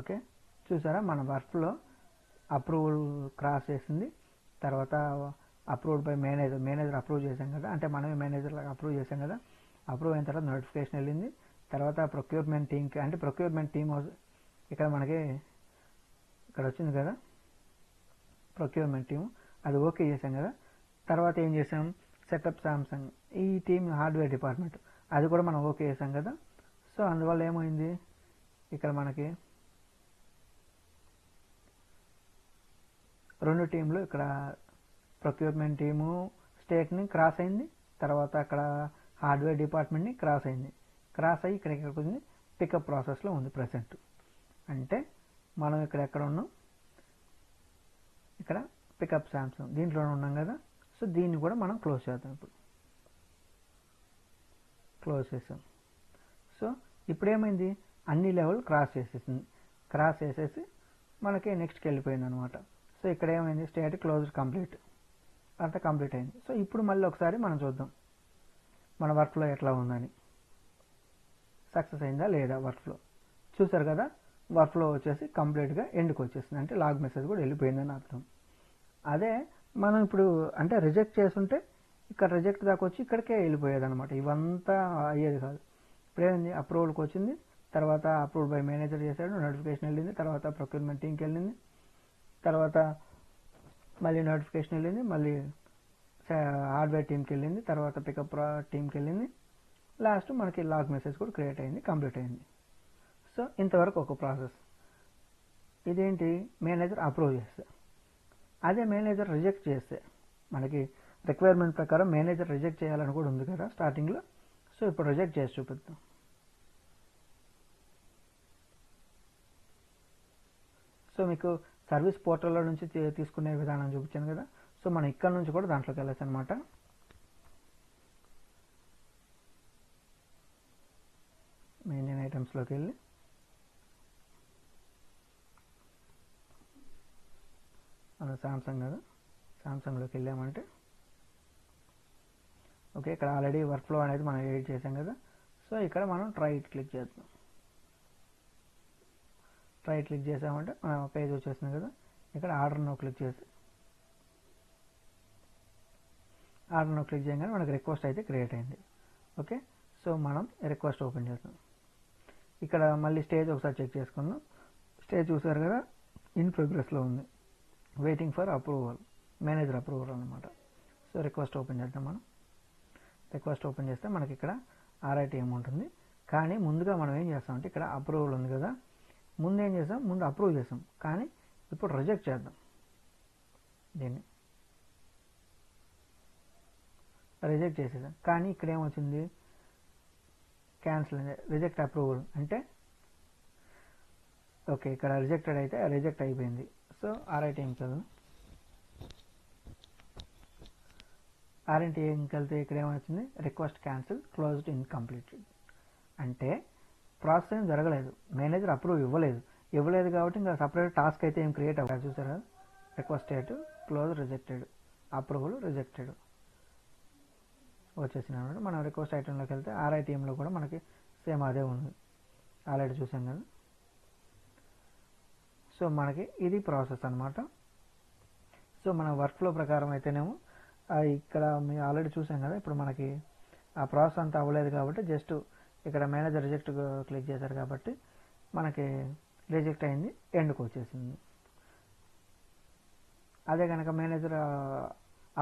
ఓకే, చూసారా మన వర్క్ఫ్లో అప్రూవల్ క్రాస్ చేసింది, తర్వాత అప్రూవ్డ్ బై మేనేజర్ అప్రూవ్ చేసాం కదా, అంటే మనమే మేనేజర్ లాగా అప్రూవ్ చేసాం కదా. అప్రూవ్ అయిన తర్వాత నోటిఫికేషన్ వెళ్ళింది. తర్వాత ప్రొక్యూర్మెంట్ టీమ్కి, అంటే ప్రొక్యూర్మెంట్ టీమ్ ఇక్కడ మనకి ఇక్కడ వచ్చింది కదా ప్రొక్యూర్మెంట్ టీము, అది ఓకే చేసాం కదా. తర్వాత ఏం చేసాం, సెటప్ సామ్సంగ్ ఈ టీమ్ హార్డ్వేర్ డిపార్ట్మెంట్, అది కూడా మనం ఓకే చేసాం కదా. సో అందువల్ల ఏమైంది, ఇక్కడ మనకి 2 టీంలు, ఇక్కడ ప్రొక్యూర్మెంట్ టీము స్టేట్ని క్రాస్ అయింది, తర్వాత అక్కడ హార్డ్వేర్ డిపార్ట్మెంట్ని క్రాస్ అయింది. క్రాస్ అయ్యి ఇక్కడ ఉంది పికప్ ప్రాసెస్లో ఉంది ప్రెసెంట్. అంటే మనం ఇక్కడ ఎక్కడ ఉన్నాం, ఇక్కడ పికప్ సామ్సంగ్ దీంట్లోనే ఉన్నాం కదా. సో దీన్ని కూడా మనం క్లోజ్ చేద్దాం. ఇప్పుడు క్లోజ్ చేసాం. సో ఇప్పుడు ఏమైంది, అన్ని లెవెల్ క్రాస్ చేసేసింది. క్రాస్ చేసేసి మనకి నెక్స్ట్కి వెళ్ళిపోయింది అనమాట. సో ఇక్కడ ఏమైంది, స్టేట్ క్లోజ్ కంప్లీట్, అంతా కంప్లీట్ అయింది. సో ఇప్పుడు మళ్ళీ ఒకసారి మనం చూద్దాం మన వర్క్ఫ్లో ఎట్లా ఉందని, సక్సెస్ అయిందా లేదా వర్క్ఫ్లో. చూసారు కదా, వర్క్ఫ్లో వచ్చేసి కంప్లీట్గా ఎండ్కి వచ్చేసింది, అంటే లాగ్ మెసేజ్ కూడా వెళ్ళిపోయిందని అర్థం. అదే మనం ఇప్పుడు అంటే రిజెక్ట్ చేస్తుంటే ఇక్కడ రిజెక్ట్ దాకా వచ్చి ఇక్కడికే వెళ్ళిపోయేది అనమాట, ఇవంతా అయ్యేది కాదు. ఇప్పుడేమైంది, అప్రూవల్కి వచ్చింది, తర్వాత అప్రూవ్డ్ బై మేనేజర్ చేశాడు, నోటిఫికేషన్ వెళ్ళింది, తర్వాత ప్రొక్యూర్మెంట్ టీంకి వెళ్ళింది, తర్వాత మళ్ళీ నోటిఫికేషన్ వెళ్ళింది, మళ్ళీ హార్డ్వేర్ టీంకి వెళ్ళింది, తర్వాత పికప్ టీంకి వెళ్ళింది, లాస్ట్ మనకి లాగ్ మెసేజ్ కూడా క్రియేట్ అయింది, కంప్లీట్ అయింది. సో ఇంతవరకు ఒక ప్రాసెస్. ఇదేంటి, మేనేజర్ అప్రూవ్ చేస్తే. అదే మేనేజర్ రిజెక్ట్ చేస్తే, మనకి రిక్వైర్మెంట్ ప్రకారం మేనేజర్ రిజెక్ట్ చేయాలని కూడా ఉంది కదా స్టార్టింగ్లో. సో ఇప్పుడు రిజెక్ట్ చేసి చూపిద్దాం. సో మీకు సర్వీస్ పోర్టల్లో నుంచి తీసుకునే విధానం చూపించాను కదా. సో మనం ఇక్కడ నుంచి కూడా దాంట్లోకి వెళ్ళచ్చు అనమాట. మెయిన్ ఐటమ్స్లోకి వెళ్ళి మన సామ్సంగ్ కదా, సామ్సంగ్లోకి వెళ్ళామంటే ఓకే, ఇక్కడ ఆల్రెడీ వర్క్ఫ్లో అనేది మనం ఎడిట్ చేసాం కదా. సో ఇక్కడ మనం ట్రై ఇట్ క్లిక్ చేద్దాం. ట్రై క్లిక్ చేసామంటే మన పేజ్ వచ్చేస్తుంది కదా. ఇక్కడ ఆర్డర్ నో క్లిక్ చేసి ఆర్డర్ నో క్లిక్ చేయగానే మనకి రిక్వెస్ట్ అయితే క్రియేట్ అయింది. ఓకే, సో మనం రిక్వెస్ట్ ఓపెన్ చేస్తాం. ఇక్కడ మళ్ళీ స్టేజ్ ఒకసారి చెక్ చేసుకుందాం. స్టేజ్ చూసారు కదా, ఇన్ ప్రోగ్రెస్లో ఉంది, waiting for approval, manager approval అనమాట. సో రిక్వెస్ట్ ఓపెన్ చేద్దాం. మనం రిక్వెస్ట్ ఓపెన్ చేస్తే మనకి ఇక్కడ RITM ఉంటుంది. కానీ ముందుగా మనం ఏం చేస్తామంటే ఇక్కడ అప్రూవల్ ఉంది కదా, ముందు ఏం చేసాం, ముందు అప్రూవ్ చేసాం, కానీ ఇప్పుడు రిజెక్ట్ చేద్దాం. దీన్ని రిజెక్ట్ చేసేసాం, కానీ ఇక్కడ ఏమొచ్చింది, క్యాన్సిల్, రిజెక్ట్ అప్రూవల్ అంటే ఓకే, ఇక్కడ రిజెక్టెడ్ అయితే రిజెక్ట్ అయిపోయింది. సో RITM చదువు, RITMకి వెళ్తే ఇక్కడ ఏమొచ్చింది, రిక్వెస్ట్ క్యాన్సిల్, క్లోజ్డ్ ఇన్కంప్లీటెడ్. అంటే ప్రాసెస్ ఏం జరగలేదు, మేనేజర్ అప్రూవ్ ఇవ్వలేదు కాబట్టి ఇంకా సపరేట్ టాస్క్ అయితే ఏం క్రియేట్ అవ్వదు. చూసారా, request state close rejected, approval rejected వచ్చేసిన. మనం రిక్వెస్ట్ ఐటెంలోకి వెళ్తే RITMలో కూడా మనకి సేమ్ అదే ఉంది. ఆల్రెడీ చూసాం కదా. సో మనకి ఇది ప్రాసెస్ అనమాట. సో మన వర్క్ ఫ్లో ప్రకారం అయితేనేమో ఇక్కడ మేము ఆల్రెడీ చూసాం కదా. ఇప్పుడు మనకి ఆ ప్రాసెస్ అంతా అవ్వలేదు కాబట్టి జస్ట్ ఇక్కడ మేనేజర్ రిజెక్ట్ క్లిక్ చేశారు కాబట్టి మనకి రిజెక్ట్ అయింది, ఎండ్కి వచ్చేసింది. అదే కనుక మేనేజర్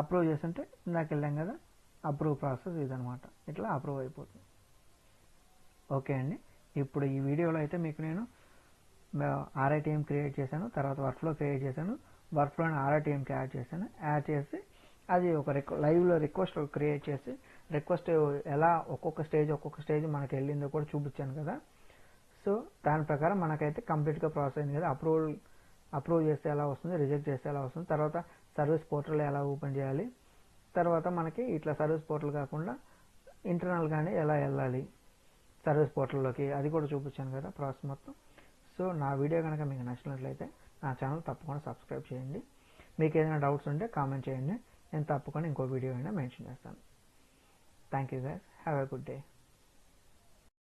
అప్రూవ్ చేస్తుంటే ఇందాక వెళ్ళాం కదా, అప్రూవ్ ప్రాసెస్ ఇదనమాట. ఇట్లా అప్రూవ్ అయిపోతుంది. ఓకే అండి. ఇప్పుడు ఈ వీడియోలో అయితే మీకు నేను RITM క్రియేట్ చేశాను, తర్వాత వర్క్ ఫ్లో క్రియేట్ చేశాను, వర్క్ ఫ్లోని RITMకి యాడ్ చేశాను. యాడ్ చేసి అది ఒక లైవ్లో రిక్వెస్ట్ క్రియేట్ చేసి రిక్వెస్ట్ ఎలా ఒక్కొక్క స్టేజ్ మనకి వెళ్ళిందో కూడా చూపించాను కదా. సో దాని ప్రకారం మనకైతే కంప్లీట్గా ప్రాసెస్ అయింది కదా. అప్రూవ్ చేస్తే ఎలా వస్తుంది, రిజెక్ట్ చేస్తే ఎలా వస్తుంది, తర్వాత సర్వీస్ పోర్టల్ ఎలా ఓపెన్ చేయాలి, తర్వాత మనకి ఇట్లా సర్వీస్ పోర్టల్ కాకుండా ఇంటర్నల్గానే ఎలా వెళ్ళాలి సర్వీస్ పోర్టల్లోకి, అది కూడా చూపించాను కదా ప్రాసెస్ మొత్తం. సో నా వీడియో కనుక మీకు నచ్చినట్లయితే నా ఛానల్ తప్పకుండా సబ్స్క్రైబ్ చేయండి. మీకు ఏదైనా డౌట్స్ ఉంటే కామెంట్ చేయండి, నేను తప్పకుండా ఇంకో వీడియో అయినా మెన్షన్ చేస్తాను. Thank you guys, have a good day.